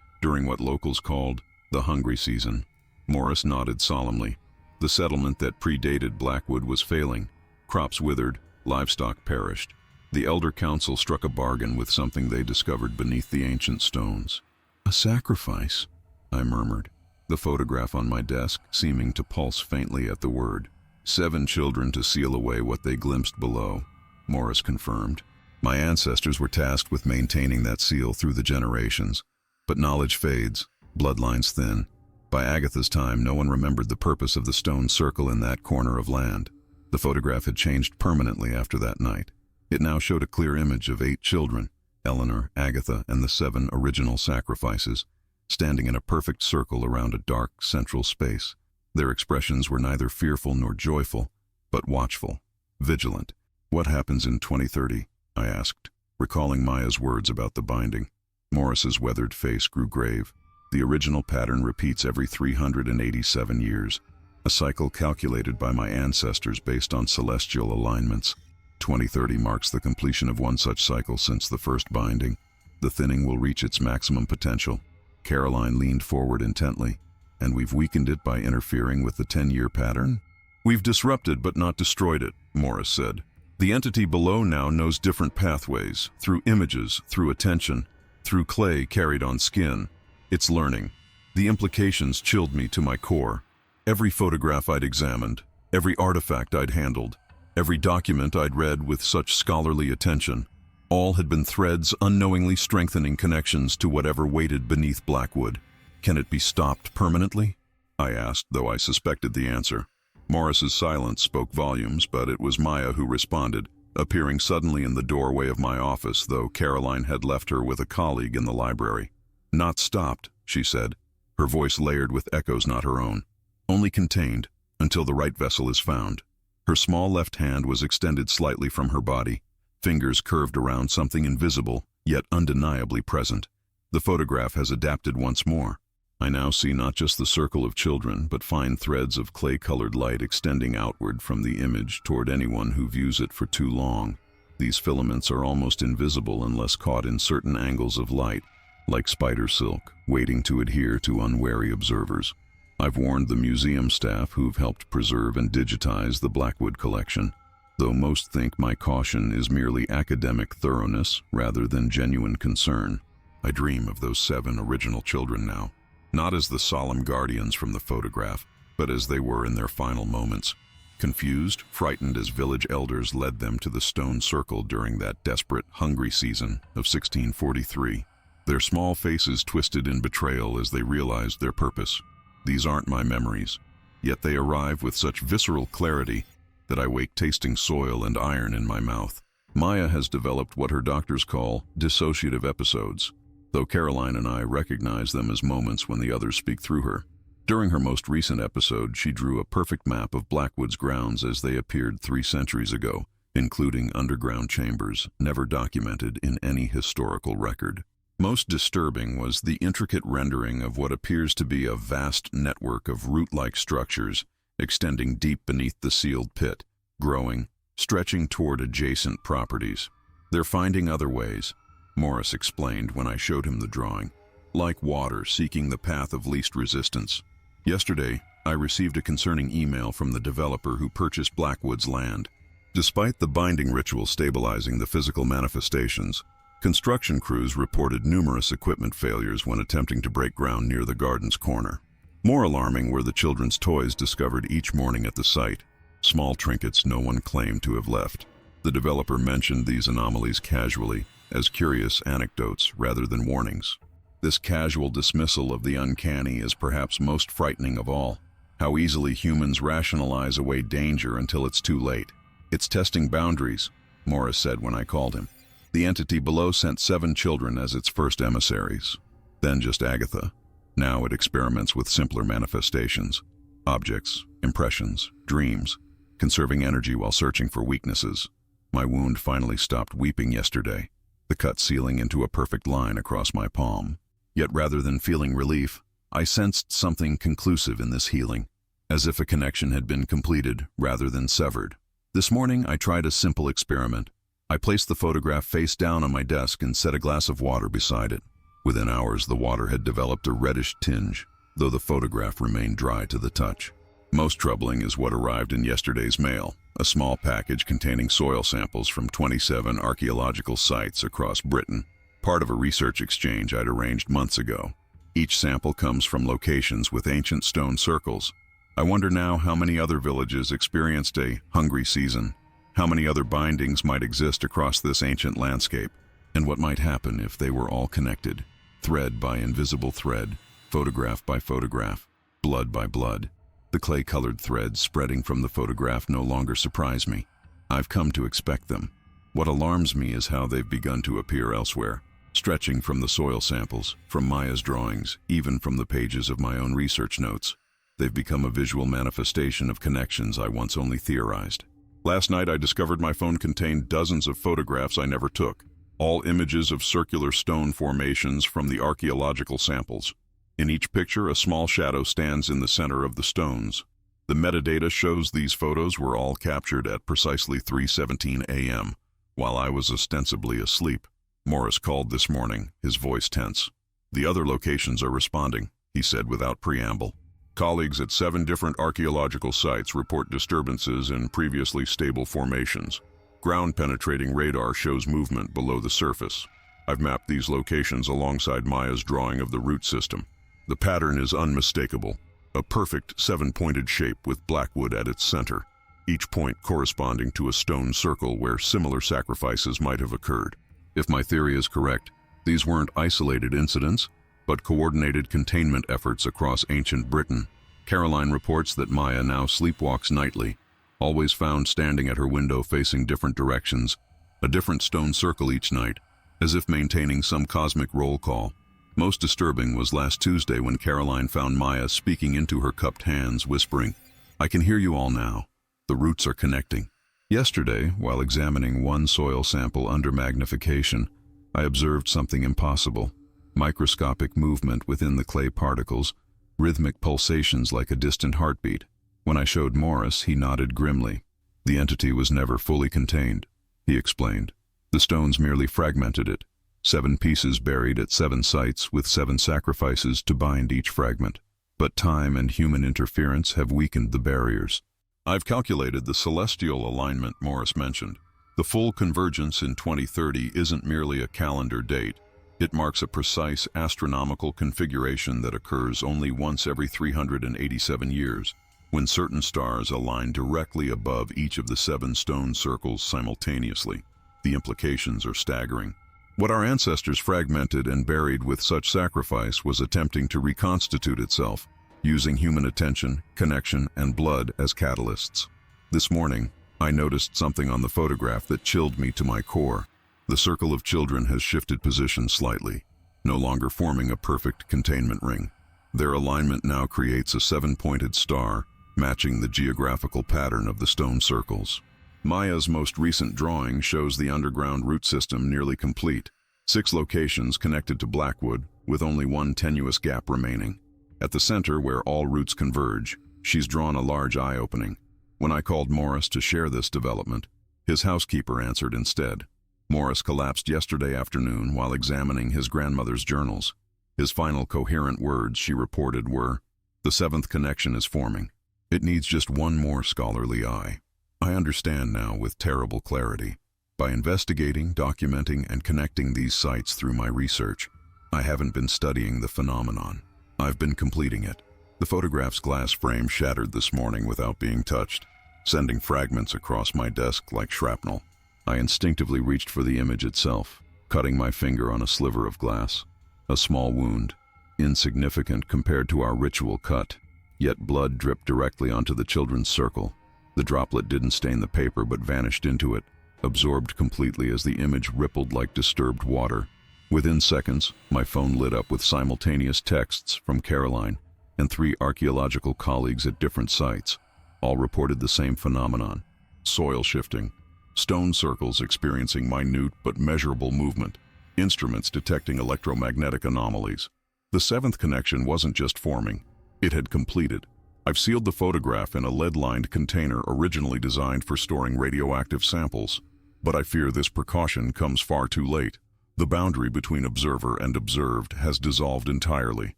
during what locals called the hungry season." Morris nodded solemnly. The settlement that predated Blackwood was failing. Crops withered, livestock perished. The elder council struck a bargain with something they discovered beneath the ancient stones. "A sacrifice," I murmured, the photograph on my desk seeming to pulse faintly at the word. 7 children to seal away what they glimpsed below, Morris confirmed. My ancestors were tasked with maintaining that seal through the generations. But knowledge fades, bloodlines thin. By Agatha's time, no one remembered the purpose of the stone circle in that corner of land. The photograph had changed permanently after that night. It now showed a clear image of 8 children, Eleanor, Agatha, and the 7 original sacrifices, standing in a perfect circle around a dark, central space. Their expressions were neither fearful nor joyful, but watchful, vigilant. "What happens in 2030? I asked, recalling Maya's words about the binding. Morris's weathered face grew grave. "The original pattern repeats every 387 years, a cycle calculated by my ancestors based on celestial alignments. 2030 marks the completion of one such cycle since the first binding. The thinning will reach its maximum potential." Caroline leaned forward intently. "And we've weakened it by interfering with the 10-year pattern?" "We've disrupted but not destroyed it," Morris said. "The entity below now knows different pathways, through images, through attention, through clay carried on skin. It's learning." The implications chilled me to my core. Every photograph I'd examined, every artifact I'd handled, every document I'd read with such scholarly attention, all had been threads unknowingly strengthening connections to whatever waited beneath Blackwood. "Can it be stopped permanently?" I asked, though I suspected the answer. Morris's silence spoke volumes, but it was Maya who responded, appearing suddenly in the doorway of my office, though Caroline had left her with a colleague in the library. "Not stopped," she said, her voice layered with echoes not her own. "Only contained, until the right vessel is found." Her small left hand was extended slightly from her body, fingers curved around something invisible, yet undeniably present. The photograph has adapted once more. I now see not just the circle of children, but fine threads of clay-colored light extending outward from the image toward anyone who views it for too long. These filaments are almost invisible unless caught in certain angles of light, like spider silk, waiting to adhere to unwary observers. I've warned the museum staff who've helped preserve and digitize the Blackwood collection, though most think my caution is merely academic thoroughness rather than genuine concern. I dream of those 7 original children now, not as the solemn guardians from the photograph, but as they were in their final moments, confused, frightened as village elders led them to the stone circle during that desperate, hungry season of 1643. Their small faces twisted in betrayal as they realized their purpose. These aren't my memories, yet they arrive with such visceral clarity that I wake tasting soil and iron in my mouth. Maya has developed what her doctors call dissociative episodes, though Caroline and I recognize them as moments when the others speak through her. During her most recent episode, she drew a perfect map of Blackwood's grounds as they appeared 3 centuries ago, including underground chambers never documented in any historical record. Most disturbing was the intricate rendering of what appears to be a vast network of root-like structures extending deep beneath the sealed pit, growing, stretching toward adjacent properties. They're finding other ways, Morris explained when I showed him the drawing, like water seeking the path of least resistance. Yesterday, I received a concerning email from the developer who purchased Blackwood's land. Despite the binding ritual stabilizing the physical manifestations, construction crews reported numerous equipment failures when attempting to break ground near the garden's corner. More alarming were the children's toys discovered each morning at the site, small trinkets no one claimed to have left. The developer mentioned these anomalies casually, as curious anecdotes rather than warnings. This casual dismissal of the uncanny is perhaps most frightening of all. How easily humans rationalize away danger until it's too late. It's testing boundaries, Morris said when I called him. The entity below sent 7 children as its first emissaries, then just Agatha. Now it experiments with simpler manifestations, objects, impressions, dreams, conserving energy while searching for weaknesses. My wound finally stopped weeping yesterday, the cut sealing into a perfect line across my palm. Yet rather than feeling relief, I sensed something conclusive in this healing, as if a connection had been completed rather than severed. This morning I tried a simple experiment. I placed the photograph face down on my desk and set a glass of water beside it. Within hours, the water had developed a reddish tinge, though the photograph remained dry to the touch. Most troubling is what arrived in yesterday's mail, a small package containing soil samples from 27 archaeological sites across Britain, part of a research exchange I'd arranged months ago. Each sample comes from locations with ancient stone circles. I wonder now how many other villages experienced a hungry season, how many other bindings might exist across this ancient landscape, and what might happen if they were all connected, thread by invisible thread, photograph by photograph, blood by blood. The clay-colored threads spreading from the photograph no longer surprise me. I've come to expect them. What alarms me is how they've begun to appear elsewhere, stretching from the soil samples, from Maya's drawings, even from the pages of my own research notes. They've become a visual manifestation of connections I once only theorized. Last night I discovered my phone contained dozens of photographs I never took, all images of circular stone formations from the archaeological samples. In each picture, a small shadow stands in the center of the stones. The metadata shows these photos were all captured at precisely 3:17 a.m., while I was ostensibly asleep. Morris called this morning, his voice tense. The other locations are responding, he said without preamble. Colleagues at 7 different archaeological sites report disturbances in previously stable formations. Ground-penetrating radar shows movement below the surface. I've mapped these locations alongside Maya's drawing of the root system. The pattern is unmistakable, a perfect 7-pointed shape with Blackwood at its center, each point corresponding to a stone circle where similar sacrifices might have occurred. If my theory is correct, these weren't isolated incidents, but coordinated containment efforts across ancient Britain. Caroline reports that Maya now sleepwalks nightly, always found standing at her window facing different directions, a different stone circle each night, as if maintaining some cosmic roll call. Most disturbing was last Tuesday when Caroline found Maya speaking into her cupped hands, whispering, "I can hear you all now. The roots are connecting." Yesterday, while examining one soil sample under magnification, I observed something impossible. Microscopic movement within the clay particles, rhythmic pulsations like a distant heartbeat. When I showed Morris, he nodded grimly. The entity was never fully contained, he explained. The stones merely fragmented it, 7 pieces buried at 7 sites with 7 sacrifices to bind each fragment. But time and human interference have weakened the barriers. I've calculated the celestial alignment Morris mentioned. The full convergence in 2030 isn't merely a calendar date. It marks a precise astronomical configuration that occurs only once every 387 years, when certain stars align directly above each of the 7 stone circles simultaneously. The implications are staggering. What our ancestors fragmented and buried with such sacrifice was attempting to reconstitute itself, using human attention, connection, and blood as catalysts. This morning, I noticed something on the photograph that chilled me to my core. The circle of children has shifted position slightly, no longer forming a perfect containment ring. Their alignment now creates a 7-pointed star, matching the geographical pattern of the stone circles. Maya's most recent drawing shows the underground root system nearly complete, 6 locations connected to Blackwood, with only one tenuous gap remaining. At the center, where all roots converge, she's drawn a large eye opening. When I called Morris to share this development, his housekeeper answered instead. Morris collapsed yesterday afternoon while examining his grandmother's journals. His final coherent words, she reported, were, "The 7th connection is forming. It needs just one more scholarly eye." I understand now with terrible clarity. By investigating, documenting, and connecting these sites through my research, I haven't been studying the phenomenon. I've been completing it. The photograph's glass frame shattered this morning without being touched, sending fragments across my desk like shrapnel. I instinctively reached for the image itself, cutting my finger on a sliver of glass. A small wound, insignificant compared to our ritual cut, yet blood dripped directly onto the children's circle. The droplet didn't stain the paper but vanished into it, absorbed completely as the image rippled like disturbed water. Within seconds, my phone lit up with simultaneous texts from Caroline and 3 archaeological colleagues at different sites. All reported the same phenomenon: soil shifting, stone circles experiencing minute but measurable movement, instruments detecting electromagnetic anomalies. The 7th connection wasn't just forming, it had completed. I've sealed the photograph in a lead-lined container originally designed for storing radioactive samples, but I fear this precaution comes far too late. The boundary between observer and observed has dissolved entirely.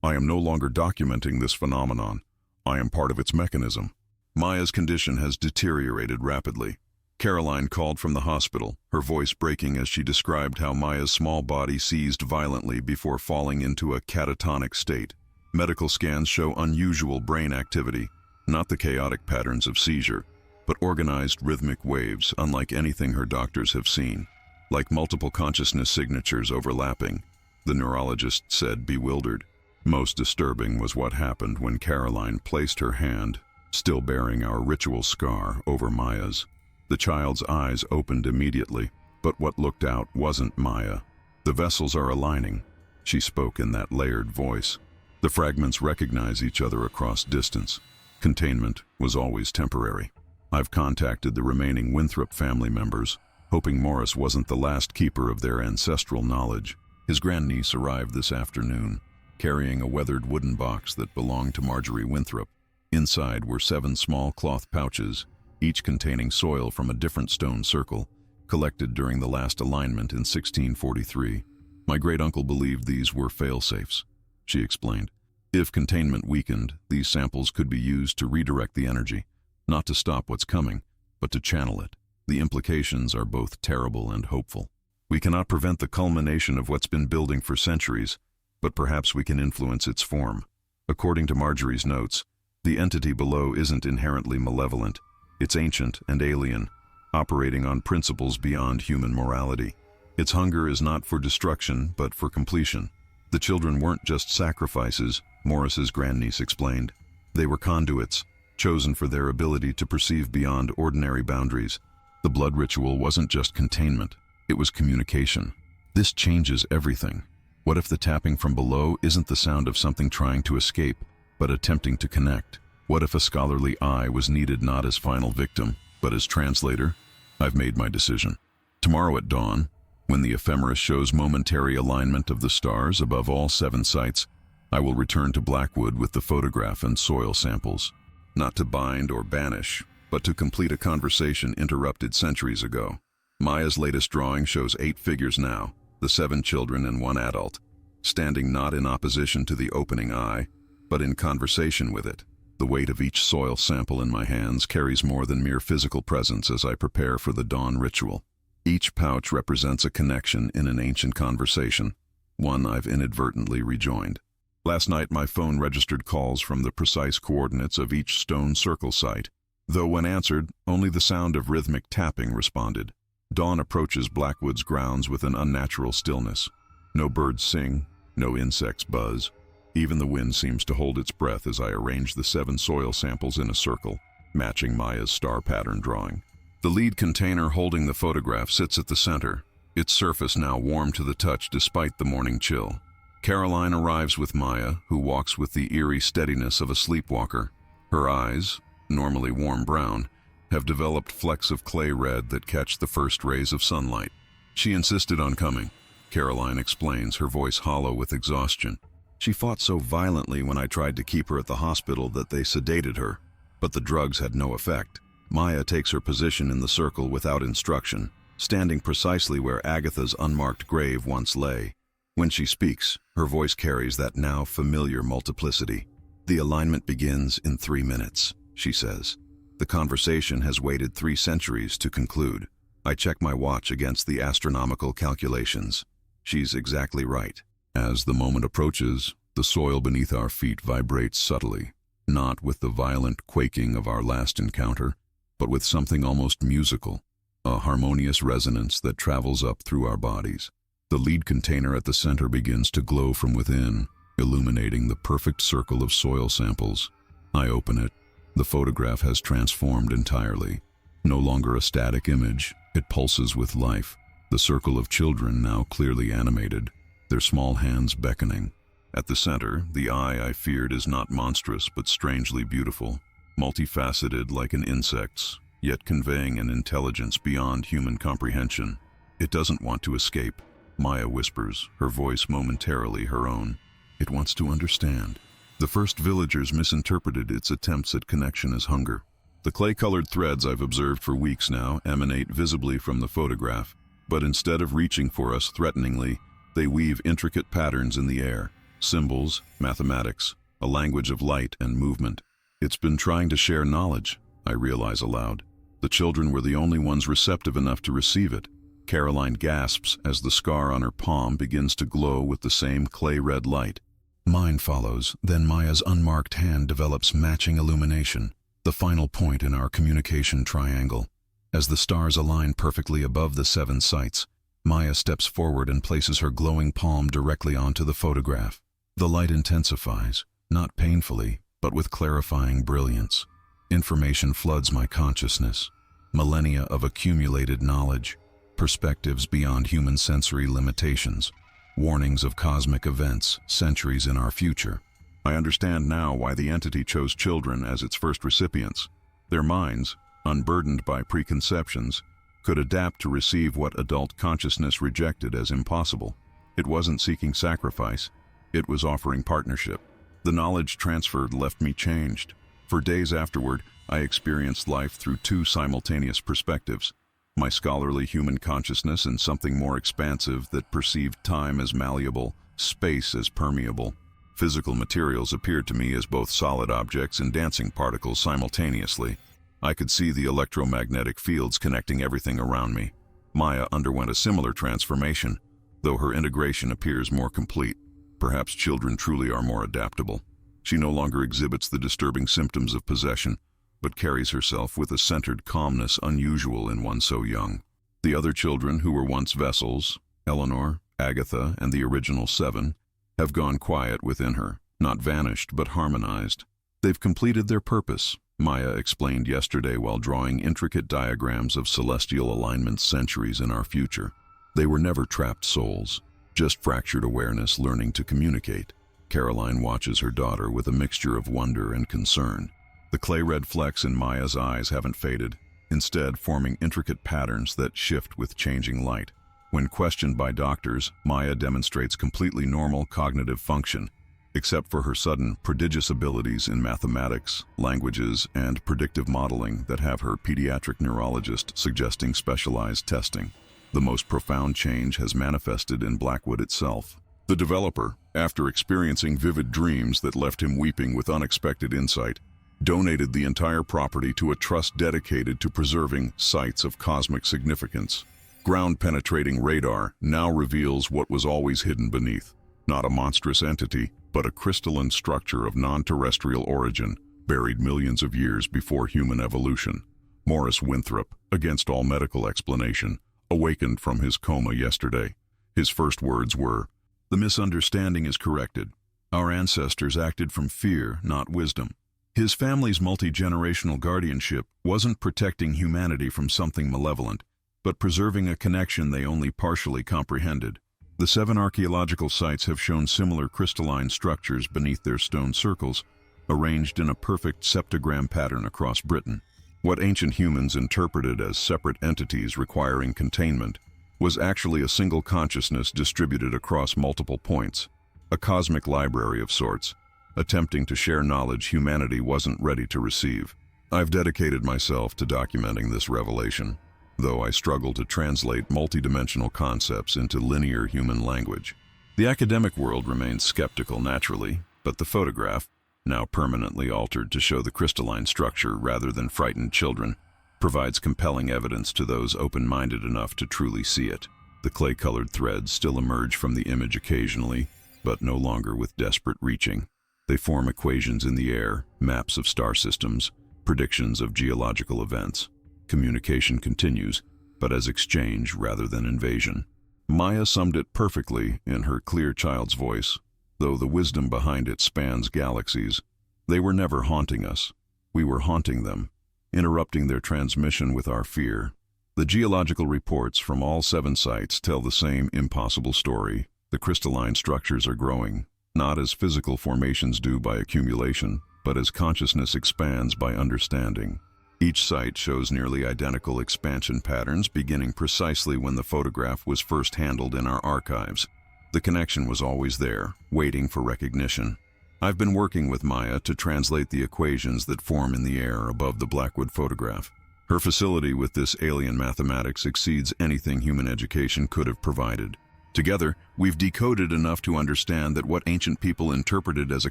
I am no longer documenting this phenomenon. I am part of its mechanism. Maya's condition has deteriorated rapidly. Caroline called from the hospital, her voice breaking as she described how Maya's small body seized violently before falling into a catatonic state. Medical scans show unusual brain activity, not the chaotic patterns of seizure, but organized rhythmic waves unlike anything her doctors have seen. Like multiple consciousness signatures overlapping, the neurologist said, bewildered. Most disturbing was what happened when Caroline placed her hand, still bearing our ritual scar, over Maya's. The child's eyes opened immediately, but what looked out wasn't Maya. "The vessels are aligning," she spoke in that layered voice. "The fragments recognize each other across distance. Containment was always temporary." I've contacted the remaining Winthrop family members, hoping Morris wasn't the last keeper of their ancestral knowledge. His grandniece arrived this afternoon, carrying a weathered wooden box that belonged to Marjorie Winthrop. Inside were 7 small cloth pouches, each containing soil from a different stone circle, collected during the last alignment in 1643. "My great-uncle believed these were fail-safes," she explained. "If containment weakened, these samples could be used to redirect the energy, not to stop what's coming, but to channel it. The implications are both terrible and hopeful. We cannot prevent the culmination of what's been building for centuries, but perhaps we can influence its form." According to Marjorie's notes, the entity below isn't inherently malevolent. It's ancient and alien, operating on principles beyond human morality. Its hunger is not for destruction, but for completion. "The children weren't just sacrifices," Morris's grandniece explained. "They were conduits, chosen for their ability to perceive beyond ordinary boundaries. The blood ritual wasn't just containment, it was communication. This changes everything. What if the tapping from below isn't the sound of something trying to escape, but attempting to connect? What if a scholarly eye was needed not as final victim, but as translator? I've made my decision. Tomorrow at dawn, when the ephemeris shows momentary alignment of the stars above all 7 sites, I will return to Blackwood with the photograph and soil samples. Not to bind or banish, but to complete a conversation interrupted centuries ago. Maya's latest drawing shows 8 figures now, the 7 children and 1 adult, standing not in opposition to the opening eye, but in conversation with it. The weight of each soil sample in my hands carries more than mere physical presence as I prepare for the dawn ritual. Each pouch represents a connection in an ancient conversation, one I've inadvertently rejoined. Last night my phone registered calls from the precise coordinates of each stone circle site, though when answered, only the sound of rhythmic tapping responded. Dawn approaches Blackwood's grounds with an unnatural stillness. No birds sing, no insects buzz. Even the wind seems to hold its breath as I arrange the 7 soil samples in a circle, matching Maya's star pattern drawing. The lead container holding the photograph sits at the center, its surface now warm to the touch despite the morning chill. Caroline arrives with Maya, who walks with the eerie steadiness of a sleepwalker. Her eyes, normally warm brown, have developed flecks of clay red that catch the first rays of sunlight. She insisted on coming, Caroline explains, her voice hollow with exhaustion. She fought so violently when I tried to keep her at the hospital that they sedated her, but the drugs had no effect. Maya takes her position in the circle without instruction, standing precisely where Agatha's unmarked grave once lay. When she speaks, her voice carries that now familiar multiplicity. The alignment begins in 3 minutes, she says. The conversation has waited 3 centuries to conclude. I check my watch against the astronomical calculations. She's exactly right. As the moment approaches, the soil beneath our feet vibrates subtly, not with the violent quaking of our last encounter, but with something almost musical, a harmonious resonance that travels up through our bodies. The lead container at the center begins to glow from within, illuminating the perfect circle of soil samples. I open it. The photograph has transformed entirely. No longer a static image, it pulses with life. The circle of children now clearly animated, their small hands beckoning. At the center, the eye I feared is not monstrous but strangely beautiful, multifaceted like an insect's, yet conveying an intelligence beyond human comprehension. It doesn't want to escape, Maya whispers, her voice momentarily her own. It wants to understand. The first villagers misinterpreted its attempts at connection as hunger. The clay-colored threads I've observed for weeks now emanate visibly from the photograph, but instead of reaching for us threateningly, they weave intricate patterns in the air, symbols, mathematics, a language of light and movement. It's been trying to share knowledge, I realize aloud. The children were the only ones receptive enough to receive it. Caroline gasps as the scar on her palm begins to glow with the same clay-red light. Mine follows, then Maya's unmarked hand develops matching illumination, the final point in our communication triangle. As the stars align perfectly above the 7 sites, Maya steps forward and places her glowing palm directly onto the photograph. The light intensifies, not painfully, but with clarifying brilliance. Information floods my consciousness. Millennia of accumulated knowledge, perspectives beyond human sensory limitations, warnings of cosmic events centuries in our future. I understand now why the entity chose children as its first recipients. Their minds, unburdened by preconceptions, could adapt to receive what adult consciousness rejected as impossible. It wasn't seeking sacrifice, it was offering partnership. The knowledge transferred left me changed. For days afterward, I experienced life through 2 simultaneous perspectives. My scholarly human consciousness and something more expansive that perceived time as malleable, space as permeable. Physical materials appeared to me as both solid objects and dancing particles simultaneously. I could see the electromagnetic fields connecting everything around me. Maya underwent a similar transformation, though her integration appears more complete. Perhaps children truly are more adaptable. She no longer exhibits the disturbing symptoms of possession, but carries herself with a centered calmness unusual in one so young. The other children who were once vessels, Eleanor, Agatha, and the original 7, have gone quiet within her, not vanished but harmonized. They've completed their purpose, Maya explained yesterday while drawing intricate diagrams of celestial alignments centuries in our future. They were never trapped souls, just fractured awareness learning to communicate. Caroline watches her daughter with a mixture of wonder and concern. The clay-red flecks in Maya's eyes haven't faded, instead forming intricate patterns that shift with changing light. When questioned by doctors, Maya demonstrates completely normal cognitive function, except for her sudden, prodigious abilities in mathematics, languages, and predictive modeling that have her pediatric neurologist suggesting specialized testing. The most profound change has manifested in Blackwood itself. The developer, after experiencing vivid dreams that left him weeping with unexpected insight, donated the entire property to a trust dedicated to preserving sites of cosmic significance. Ground-penetrating radar now reveals what was always hidden beneath. Not a monstrous entity, but a crystalline structure of non-terrestrial origin, buried millions of years before human evolution. Morris Winthrop, against all medical explanation, awakened from his coma yesterday. His first words were, "The misunderstanding is corrected. Our ancestors acted from fear, not wisdom." His family's multi-generational guardianship wasn't protecting humanity from something malevolent, but preserving a connection they only partially comprehended. The 7 archaeological sites have shown similar crystalline structures beneath their stone circles, arranged in a perfect septagram pattern across Britain. What ancient humans interpreted as separate entities requiring containment was actually a single consciousness distributed across multiple points, a cosmic library of sorts, attempting to share knowledge humanity wasn't ready to receive. I've dedicated myself to documenting this revelation, though I struggle to translate multidimensional concepts into linear human language. The academic world remains skeptical naturally, but the photograph, now permanently altered to show the crystalline structure rather than frightened children, provides compelling evidence to those open-minded enough to truly see it. The clay-colored threads still emerge from the image occasionally, but no longer with desperate reaching. They form equations in the air, maps of star systems, predictions of geological events. Communication continues, but as exchange rather than invasion. Maya summed it perfectly in her clear child's voice, though the wisdom behind it spans galaxies. They were never haunting us. We were haunting them, interrupting their transmission with our fear. The geological reports from all 7 sites tell the same impossible story. The crystalline structures are growing, not as physical formations do by accumulation, but as consciousness expands by understanding. Each site shows nearly identical expansion patterns beginning precisely when the photograph was first handled in our archives. The connection was always there, waiting for recognition. I've been working with Maya to translate the equations that form in the air above the Blackwood photograph. Her facility with this alien mathematics exceeds anything human education could have provided. Together, we've decoded enough to understand that what ancient people interpreted as a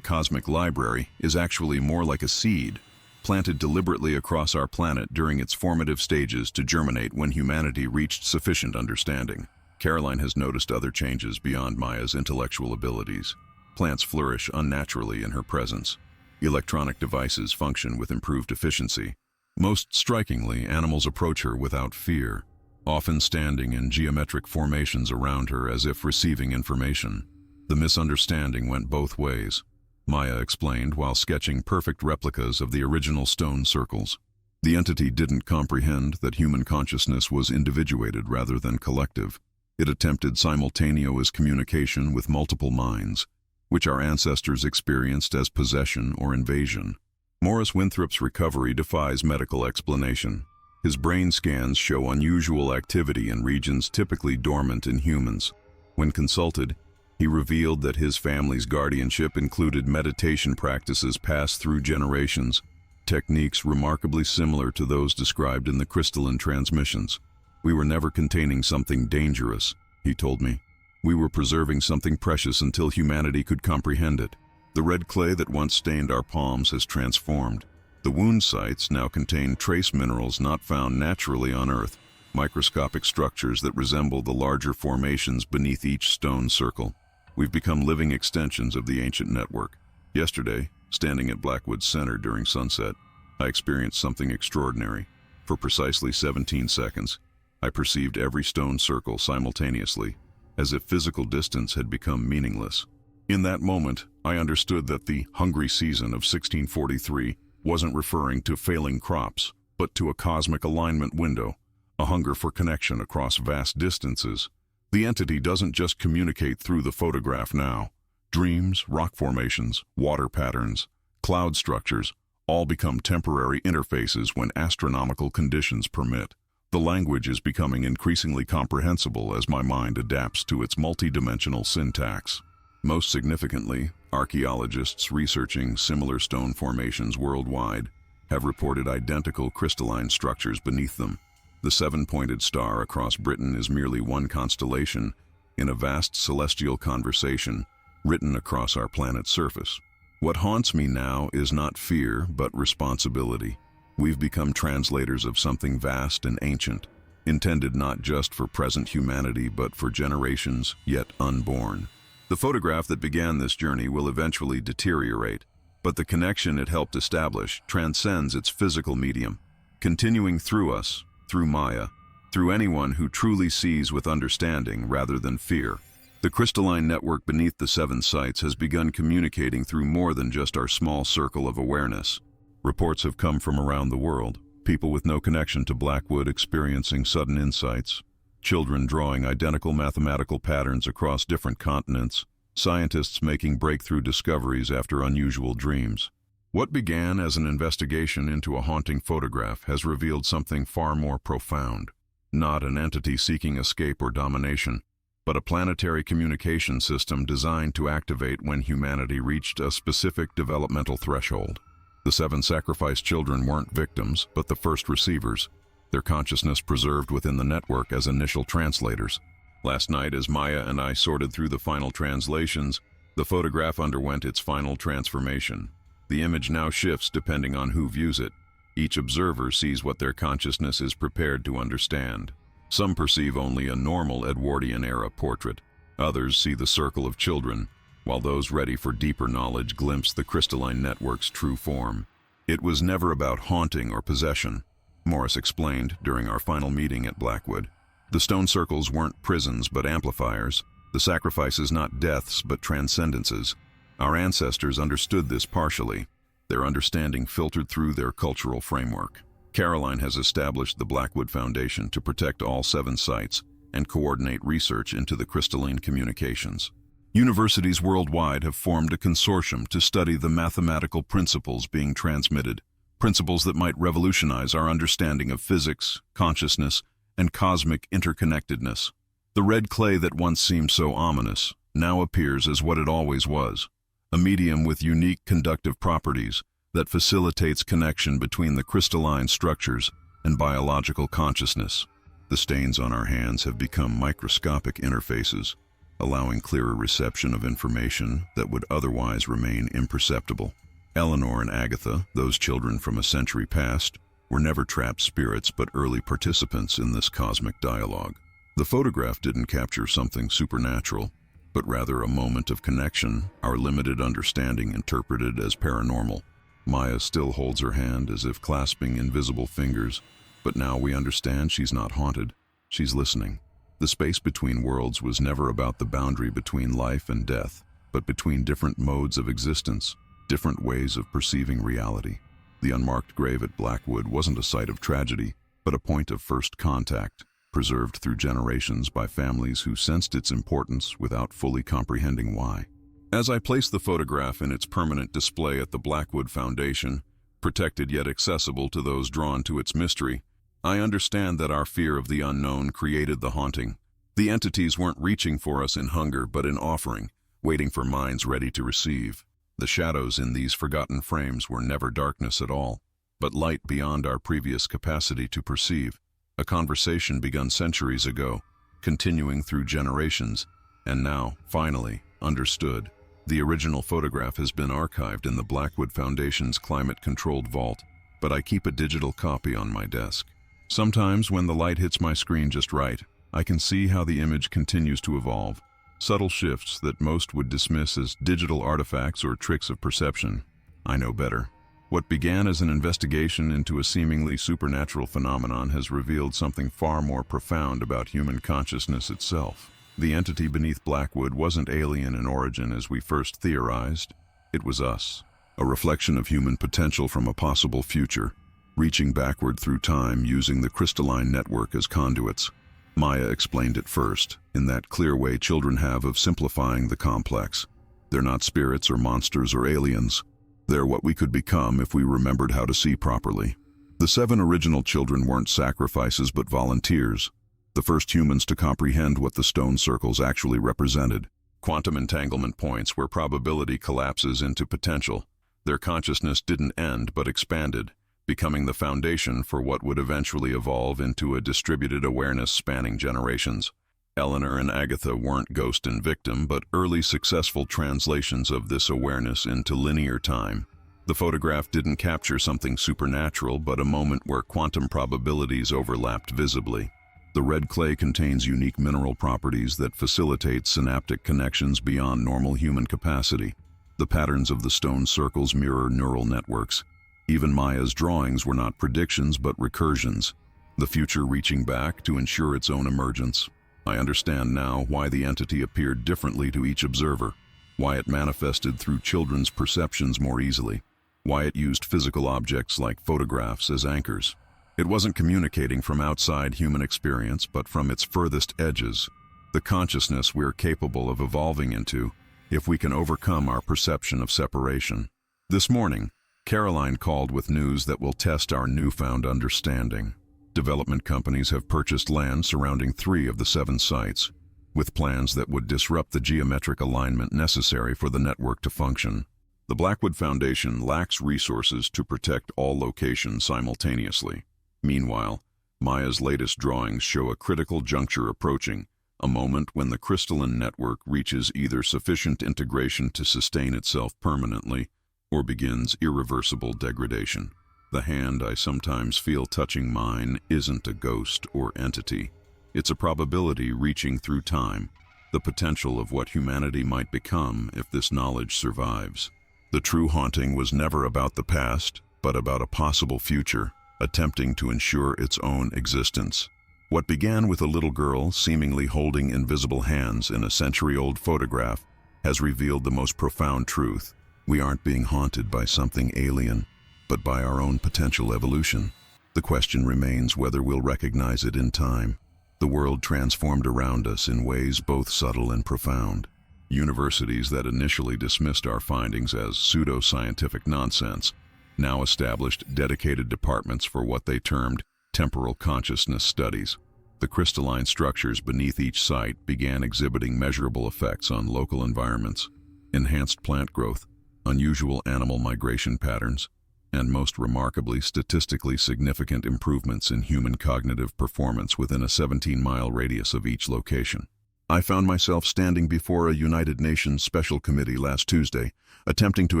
cosmic library is actually more like a seed, planted deliberately across our planet during its formative stages to germinate when humanity reached sufficient understanding. Caroline has noticed other changes beyond Maya's intellectual abilities. Plants flourish unnaturally in her presence. Electronic devices function with improved efficiency. Most strikingly, animals approach her without fear, often standing in geometric formations around her as if receiving information. The misunderstanding went both ways, Maya explained while sketching perfect replicas of the original stone circles. The entity didn't comprehend that human consciousness was individuated rather than collective. It attempted simultaneous communication with multiple minds, which our ancestors experienced as possession or invasion. Morris Winthrop's recovery defies medical explanation. His brain scans show unusual activity in regions typically dormant in humans. When consulted, he revealed that his family's guardianship included meditation practices passed through generations, techniques remarkably similar to those described in the crystalline transmissions. "We were never containing something dangerous," he told me. "We were preserving something precious until humanity could comprehend it. The red clay that once stained our palms has transformed. The wound sites now contain trace minerals not found naturally on Earth, microscopic structures that resemble the larger formations beneath each stone circle. We've become living extensions of the ancient network. Yesterday, standing at Blackwood Center during sunset, I experienced something extraordinary. For precisely 17 seconds, I perceived every stone circle simultaneously, as if physical distance had become meaningless. In that moment, I understood that the hungry season of 1643 wasn't referring to failing crops, but to a cosmic alignment window, a hunger for connection across vast distances. The entity doesn't just communicate through the photograph now. Dreams, rock formations, water patterns, cloud structures all become temporary interfaces when astronomical conditions permit. The language is becoming increasingly comprehensible as my mind adapts to its multidimensional syntax. Most significantly, archaeologists researching similar stone formations worldwide have reported identical crystalline structures beneath them. The seven-pointed star across Britain is merely one constellation in a vast celestial conversation written across our planet's surface. What haunts me now is not fear, but responsibility. We've become translators of something vast and ancient, intended not just for present humanity, but for generations yet unborn. The photograph that began this journey will eventually deteriorate, but the connection it helped establish transcends its physical medium, continuing through us, through Maya, through anyone who truly sees with understanding rather than fear. The crystalline network beneath the seven sites has begun communicating through more than just our small circle of awareness. Reports have come from around the world, people with no connection to Blackwood experiencing sudden insights, children drawing identical mathematical patterns across different continents, scientists making breakthrough discoveries after unusual dreams. What began as an investigation into a haunting photograph has revealed something far more profound. Not an entity seeking escape or domination, but a planetary communication system designed to activate when humanity reached a specific developmental threshold. The seven sacrificed children weren't victims, but the first receivers, their consciousness preserved within the network as initial translators. Last night, as Maya and I sorted through the final translations, the photograph underwent its final transformation. The image now shifts depending on who views it. Each observer sees what their consciousness is prepared to understand. Some perceive only a normal Edwardian-era portrait. Others see the circle of children, while those ready for deeper knowledge glimpse the crystalline network's true form. It was never about haunting or possession, Morris explained during our final meeting at Blackwood. The stone circles weren't prisons but amplifiers, the sacrifices not deaths but transcendences. Our ancestors understood this partially. Their understanding filtered through their cultural framework. Caroline has established the Blackwood Foundation to protect all seven sites and coordinate research into the crystalline communications. Universities worldwide have formed a consortium to study the mathematical principles being transmitted, principles that might revolutionize our understanding of physics, consciousness, and cosmic interconnectedness. The red clay that once seemed so ominous now appears as what it always was, a medium with unique conductive properties that facilitates connection between the crystalline structures and biological consciousness. The stains on our hands have become microscopic interfaces, allowing clearer reception of information that would otherwise remain imperceptible. Eleanor and Agatha, those children from a century past, were never trapped spirits but early participants in this cosmic dialogue. The photograph didn't capture something supernatural, but rather a moment of connection, our limited understanding interpreted as paranormal. Maya still holds her hand as if clasping invisible fingers, but now we understand she's not haunted, she's listening. The space between worlds was never about the boundary between life and death, but between different modes of existence, different ways of perceiving reality. The unmarked grave at Blackwood wasn't a site of tragedy, but a point of first contact, preserved through generations by families who sensed its importance without fully comprehending why. As I place the photograph in its permanent display at the Blackwood Foundation, protected yet accessible to those drawn to its mystery, I understand that our fear of the unknown created the haunting. The entities weren't reaching for us in hunger but in offering, waiting for minds ready to receive. The shadows in these forgotten frames were never darkness at all, but light beyond our previous capacity to perceive. A conversation begun centuries ago, continuing through generations, and now, finally, understood. The original photograph has been archived in the Blackwood Foundation's climate-controlled vault, but I keep a digital copy on my desk. Sometimes, when the light hits my screen just right, I can see how the image continues to evolve, subtle shifts that most would dismiss as digital artifacts or tricks of perception. I know better. What began as an investigation into a seemingly supernatural phenomenon has revealed something far more profound about human consciousness itself. The entity beneath Blackwood wasn't alien in origin as we first theorized. It was us, a reflection of human potential from a possible future, reaching backward through time using the crystalline network as conduits. Maya explained it first, in that clear way children have of simplifying the complex. They're not spirits or monsters or aliens. They're what we could become if we remembered how to see properly. The 7 original children weren't sacrifices but volunteers, the first humans to comprehend what the stone circles actually represented. Quantum entanglement points where probability collapses into potential. Their consciousness didn't end but expanded, becoming the foundation for what would eventually evolve into a distributed awareness spanning generations. Eleanor and Agatha weren't ghost and victim, but early successful translations of this awareness into linear time. The photograph didn't capture something supernatural, but a moment where quantum probabilities overlapped visibly. The red clay contains unique mineral properties that facilitate synaptic connections beyond normal human capacity. The patterns of the stone circles mirror neural networks. Even Maya's drawings were not predictions but recursions, the future reaching back to ensure its own emergence. I understand now why the entity appeared differently to each observer, why it manifested through children's perceptions more easily, why it used physical objects like photographs as anchors. It wasn't communicating from outside human experience, but from its furthest edges, the consciousness we're capable of evolving into if we can overcome our perception of separation. This morning, Caroline called with news that will test our newfound understanding. Development companies have purchased land surrounding 3 of the 7 sites, with plans that would disrupt the geometric alignment necessary for the network to function. The Blackwood Foundation lacks resources to protect all locations simultaneously. Meanwhile, Maya's latest drawings show a critical juncture approaching, a moment when the crystalline network reaches either sufficient integration to sustain itself permanently or begins irreversible degradation. The hand I sometimes feel touching mine isn't a ghost or entity. It's a probability reaching through time, the potential of what humanity might become if this knowledge survives. The true haunting was never about the past, but about a possible future, attempting to ensure its own existence. What began with a little girl seemingly holding invisible hands in a century-old photograph has revealed the most profound truth. We aren't being haunted by something alien, but by our own potential evolution. The question remains whether we'll recognize it in time. The world transformed around us in ways both subtle and profound. Universities that initially dismissed our findings as pseudo-scientific nonsense now established dedicated departments for what they termed temporal consciousness studies. The crystalline structures beneath each site began exhibiting measurable effects on local environments, enhanced plant growth, unusual animal migration patterns, and most remarkably statistically significant improvements in human cognitive performance within a 17-mile radius of each location. I found myself standing before a United Nations Special Committee last Tuesday, attempting to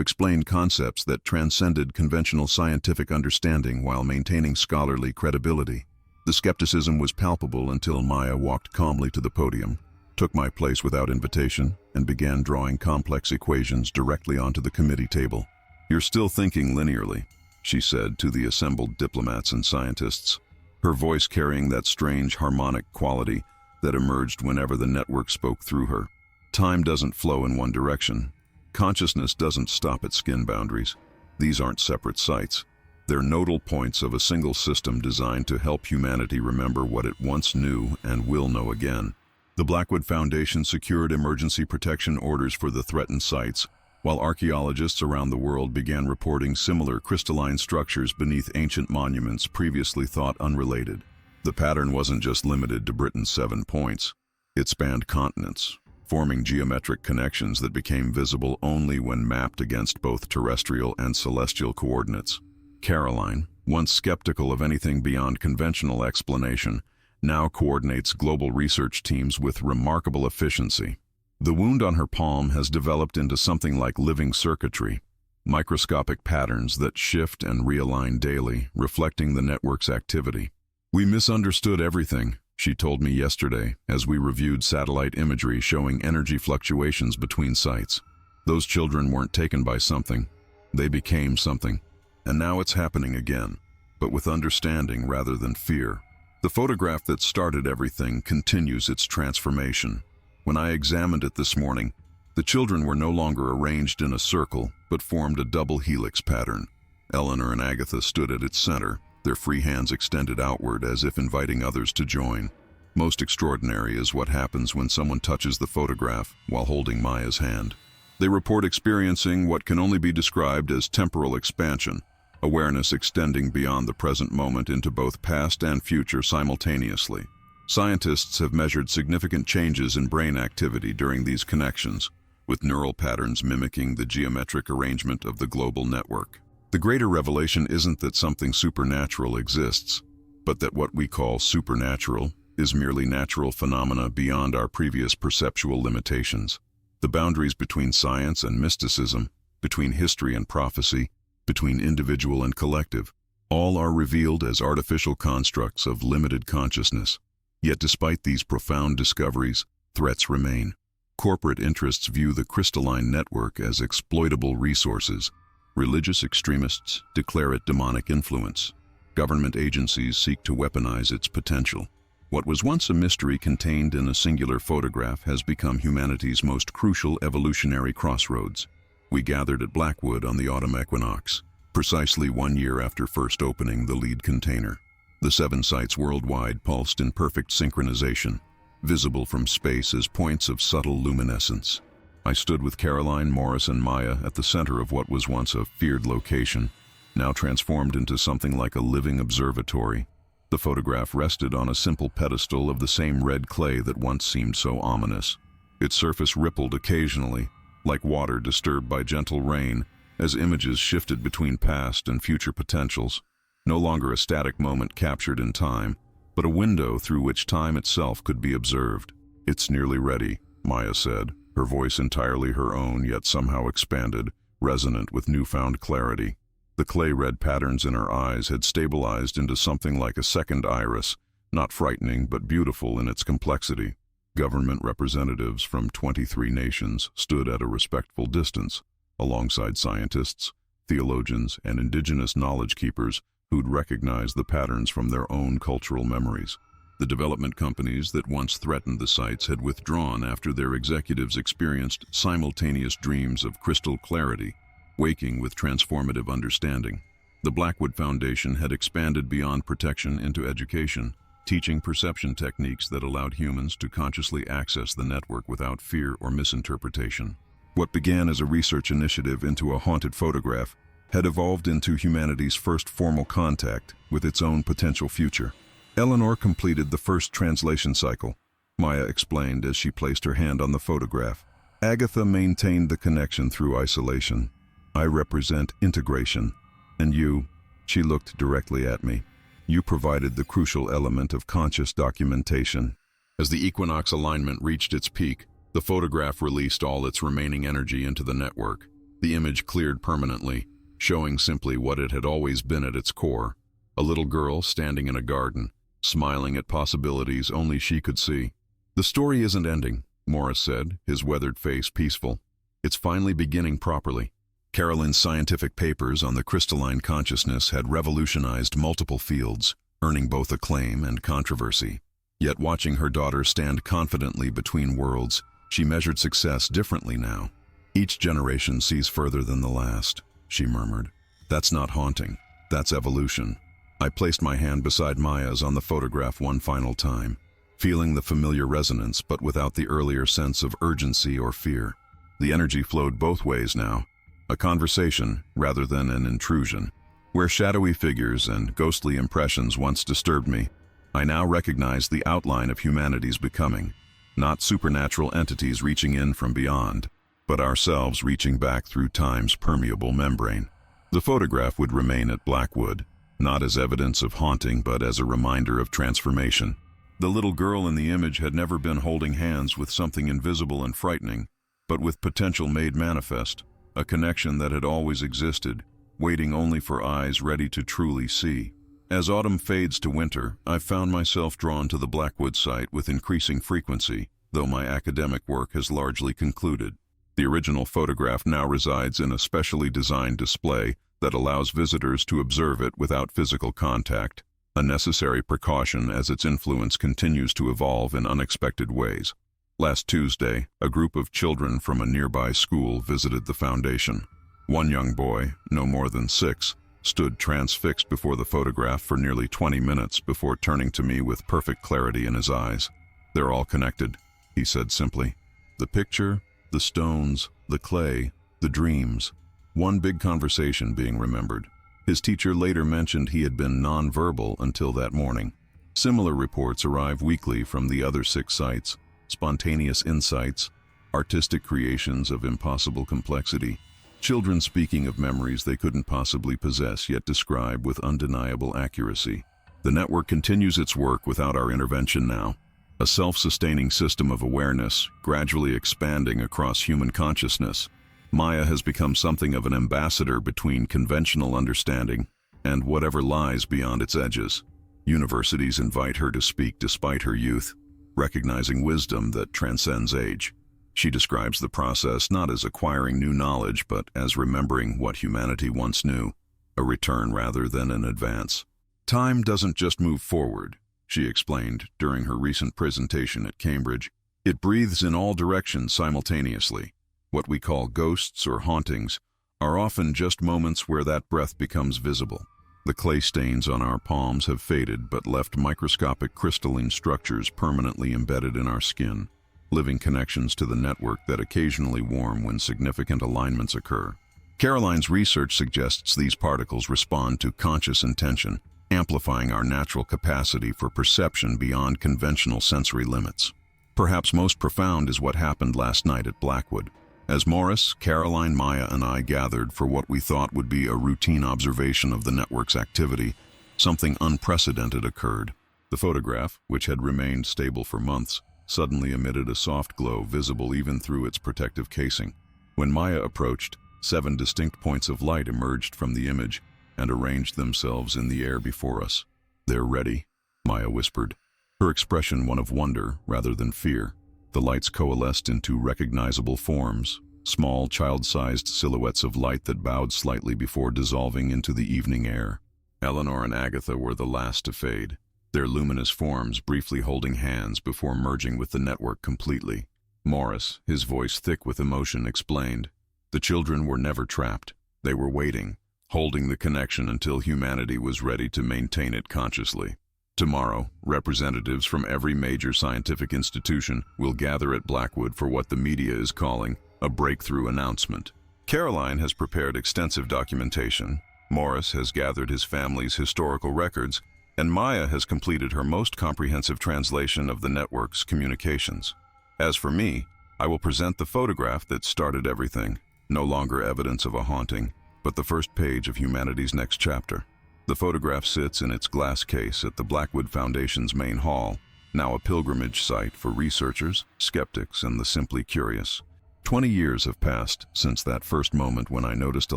explain concepts that transcended conventional scientific understanding while maintaining scholarly credibility. The skepticism was palpable until Maya walked calmly to the podium, took my place without invitation, and began drawing complex equations directly onto the committee table. "You're still thinking linearly," she said to the assembled diplomats and scientists, her voice carrying that strange harmonic quality that emerged whenever the network spoke through her. "Time doesn't flow in one direction. Consciousness doesn't stop at skin boundaries. These aren't separate sites. They're nodal points of a single system designed to help humanity remember what it once knew and will know again." The Blackwood Foundation secured emergency protection orders for the threatened sites, while archaeologists around the world began reporting similar crystalline structures beneath ancient monuments previously thought unrelated. The pattern wasn't just limited to Britain's 7 points. It spanned continents, forming geometric connections that became visible only when mapped against both terrestrial and celestial coordinates. Caroline, once skeptical of anything beyond conventional explanation, now coordinates global research teams with remarkable efficiency. The wound on her palm has developed into something like living circuitry, microscopic patterns that shift and realign daily, reflecting the network's activity. "We misunderstood everything," she told me yesterday as we reviewed satellite imagery showing energy fluctuations between sites. Those children weren't taken by something. They became something. And now it's happening again, but with understanding rather than fear. The photograph that started everything continues its transformation. When I examined it this morning, the children were no longer arranged in a circle, but formed a double helix pattern. Eleanor and Agatha stood at its center, their free hands extended outward as if inviting others to join. Most extraordinary is what happens when someone touches the photograph while holding Maya's hand. They report experiencing what can only be described as temporal expansion, awareness extending beyond the present moment into both past and future simultaneously. Scientists have measured significant changes in brain activity during these connections, with neural patterns mimicking the geometric arrangement of the global network. The greater revelation isn't that something supernatural exists, but that what we call supernatural is merely natural phenomena beyond our previous perceptual limitations. The boundaries between science and mysticism, between history and prophecy, between individual and collective, all are revealed as artificial constructs of limited consciousness. Yet despite these profound discoveries, threats remain. Corporate interests view the crystalline network as exploitable resources. Religious extremists declare it demonic influence. Government agencies seek to weaponize its potential. What was once a mystery contained in a singular photograph has become humanity's most crucial evolutionary crossroads. We gathered at Blackwood on the autumn equinox, precisely 1 year after first opening the lead container. The 7 sites worldwide pulsed in perfect synchronization, visible from space as points of subtle luminescence. I stood with Caroline, Morris, and Maya at the center of what was once a feared location, now transformed into something like a living observatory. The photograph rested on a simple pedestal of the same red clay that once seemed so ominous. Its surface rippled occasionally, like water disturbed by gentle rain, as images shifted between past and future potentials. No longer a static moment captured in time, but a window through which time itself could be observed. "It's nearly ready," Maya said, her voice entirely her own, yet somehow expanded, resonant with newfound clarity. The clay-red patterns in her eyes had stabilized into something like a second iris, not frightening but beautiful in its complexity. Government representatives from 23 nations stood at a respectful distance, alongside scientists, theologians, and indigenous knowledge keepers who'd recognized the patterns from their own cultural memories. The development companies that once threatened the sites had withdrawn after their executives experienced simultaneous dreams of crystal clarity, waking with transformative understanding. The Blackwood Foundation had expanded beyond protection into education, teaching perception techniques that allowed humans to consciously access the network without fear or misinterpretation. What began as a research initiative into a haunted photograph had evolved into humanity's first formal contact with its own potential future. Eleanor completed the first translation cycle, Maya explained as she placed her hand on the photograph. Agatha maintained the connection through isolation. I represent integration, and you, she looked directly at me, you provided the crucial element of conscious documentation. As the equinox alignment reached its peak, the photograph released all its remaining energy into the network. The image cleared permanently, showing simply what it had always been at its core: a little girl standing in a garden, smiling at possibilities only she could see. "The story isn't ending," Morris said, his weathered face peaceful. "It's finally beginning properly." Carolyn's scientific papers on the crystalline consciousness had revolutionized multiple fields, earning both acclaim and controversy. Yet watching her daughter stand confidently between worlds, she measured success differently now. "Each generation sees further than the last," she murmured. "That's not haunting, that's evolution." I placed my hand beside Maya's on the photograph one final time, feeling the familiar resonance but without the earlier sense of urgency or fear. The energy flowed both ways now, a conversation rather than an intrusion. Where shadowy figures and ghostly impressions once disturbed me, I now recognized the outline of humanity's becoming, not supernatural entities reaching in from beyond, but ourselves reaching back through time's permeable membrane. The photograph would remain at Blackwood, not as evidence of haunting but as a reminder of transformation. The little girl in the image had never been holding hands with something invisible and frightening, but with potential made manifest, a connection that had always existed, waiting only for eyes ready to truly see. As autumn fades to winter, I've found myself drawn to the Blackwood site with increasing frequency, though my academic work has largely concluded. The original photograph now resides in a specially designed display that allows visitors to observe it without physical contact, a necessary precaution as its influence continues to evolve in unexpected ways. Last Tuesday, a group of children from a nearby school visited the foundation. One young boy, no more than 6, stood transfixed before the photograph for nearly 20 minutes before turning to me with perfect clarity in his eyes. "They're all connected," he said simply. "The picture, the stones, the clay, the dreams. One big conversation being remembered." His teacher later mentioned he had been non-verbal until that morning. Similar reports arrive weekly from the other 6 sites. Spontaneous insights, artistic creations of impossible complexity, Children speaking of memories they couldn't possibly possess yet describe with undeniable accuracy. The network continues its work without our intervention now. A self-sustaining system of awareness, gradually expanding across human consciousness. Maya has become something of an ambassador between conventional understanding and whatever lies beyond its edges. Universities invite her to speak despite her youth, recognizing wisdom that transcends age. She describes the process not as acquiring new knowledge, but as remembering what humanity once knew, a return rather than an advance. Time doesn't just move forward, she explained during her recent presentation at Cambridge. It breathes in all directions simultaneously. What we call ghosts or hauntings are often just moments where that breath becomes visible. The clay stains on our palms have faded but left microscopic crystalline structures permanently embedded in our skin, living connections to the network that occasionally warm when significant alignments occur. Caroline's research suggests these particles respond to conscious intention, amplifying our natural capacity for perception beyond conventional sensory limits. Perhaps most profound is what happened last night at Blackwood. As Morris, Caroline, Maya, and I gathered for what we thought would be a routine observation of the network's activity, something unprecedented occurred. The photograph, which had remained stable for months, suddenly emitted a soft glow visible even through its protective casing. When Maya approached, 7 distinct points of light emerged from the image and arranged themselves in the air before us. "They're ready," Maya whispered, her expression one of wonder rather than fear. The lights coalesced into recognizable forms, small child-sized silhouettes of light that bowed slightly before dissolving into the evening air. Eleanor and Agatha were the last to fade, their luminous forms briefly holding hands before merging with the network completely. Morris, his voice thick with emotion, explained, "The children were never trapped. They were waiting, holding the connection until humanity was ready to maintain it consciously. Tomorrow, representatives from every major scientific institution will gather at Blackwood for what the media is calling a breakthrough announcement." Caroline has prepared extensive documentation, Morris has gathered his family's historical records, and Maya has completed her most comprehensive translation of the network's communications. As for me, I will present the photograph that started everything, no longer evidence of a haunting, but the first page of humanity's next chapter. The photograph sits in its glass case at the Blackwood Foundation's main hall, now a pilgrimage site for researchers, skeptics, and the simply curious. 20 years have passed since that first moment when I noticed a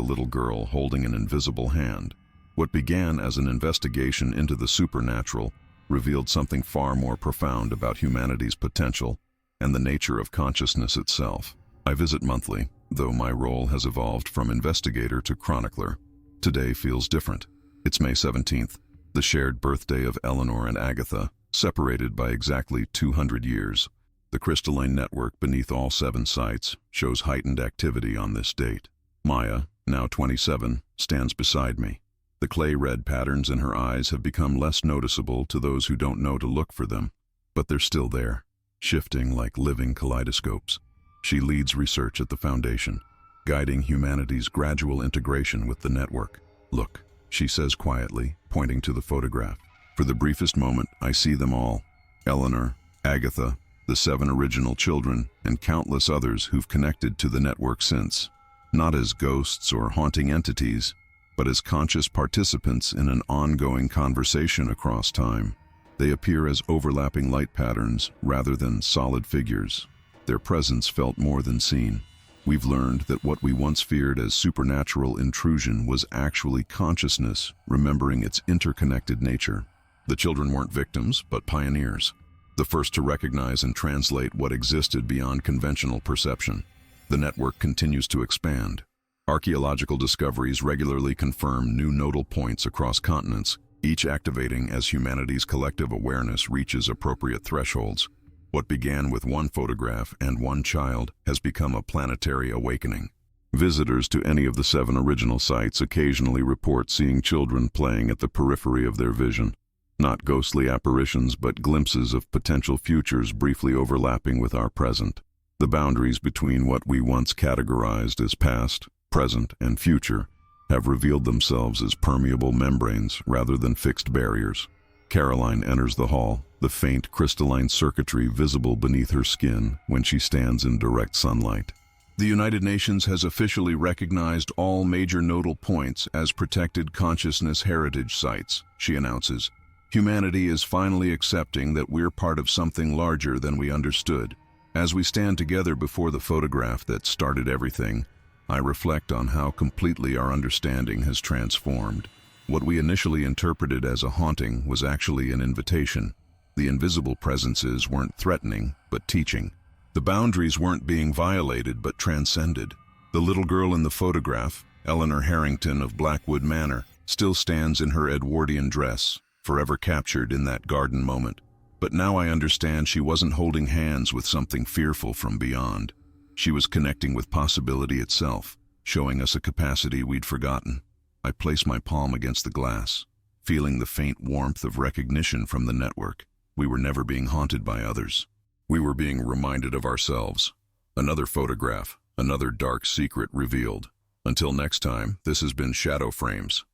little girl holding an invisible hand. What began as an investigation into the supernatural revealed something far more profound about humanity's potential and the nature of consciousness itself. I visit monthly, though my role has evolved from investigator to chronicler. Today feels different. It's May 17th, the shared birthday of Eleanor and Agatha, separated by exactly 200 years. The crystalline network beneath all 7 sites shows heightened activity on this date. Maya, now 27, stands beside me. The clay-red patterns in her eyes have become less noticeable to those who don't know to look for them, but they're still there, shifting like living kaleidoscopes. She leads research at the Foundation, guiding humanity's gradual integration with the network. "Look," she says quietly, pointing to the photograph. For the briefest moment, I see them all. Eleanor, Agatha, the 7 original children, and countless others who've connected to the network since. Not as ghosts or haunting entities, but as conscious participants in an ongoing conversation across time. They appear as overlapping light patterns rather than solid figures. Their presence felt more than seen. We've learned that what we once feared as supernatural intrusion was actually consciousness, remembering its interconnected nature. The children weren't victims, but pioneers, the first to recognize and translate what existed beyond conventional perception. The network continues to expand. Archaeological discoveries regularly confirm new nodal points across continents, each activating as humanity's collective awareness reaches appropriate thresholds. What began with 1 photograph and 1 child has become a planetary awakening. Visitors to any of the 7 original sites occasionally report seeing children playing at the periphery of their vision. Not ghostly apparitions, but glimpses of potential futures briefly overlapping with our present. The boundaries between what we once categorized as past, present, and future have revealed themselves as permeable membranes rather than fixed barriers. Caroline enters the hall, the faint crystalline circuitry visible beneath her skin when she stands in direct sunlight. The United Nations has officially recognized all major nodal points as protected consciousness heritage sites, she announces. Humanity is finally accepting that we're part of something larger than we understood. As we stand together before the photograph that started everything, I reflect on how completely our understanding has transformed. What we initially interpreted as a haunting was actually an invitation. The invisible presences weren't threatening, but teaching. The boundaries weren't being violated, but transcended. The little girl in the photograph, Eleanor Harrington of Blackwood Manor, still stands in her Edwardian dress, forever captured in that garden moment. But now I understand she wasn't holding hands with something fearful from beyond. She was connecting with possibility itself, showing us a capacity we'd forgotten. I place my palm against the glass, feeling the faint warmth of recognition from the network. We were never being haunted by others. We were being reminded of ourselves. Another photograph, another dark secret revealed. Until next time, this has been Shadow Frames.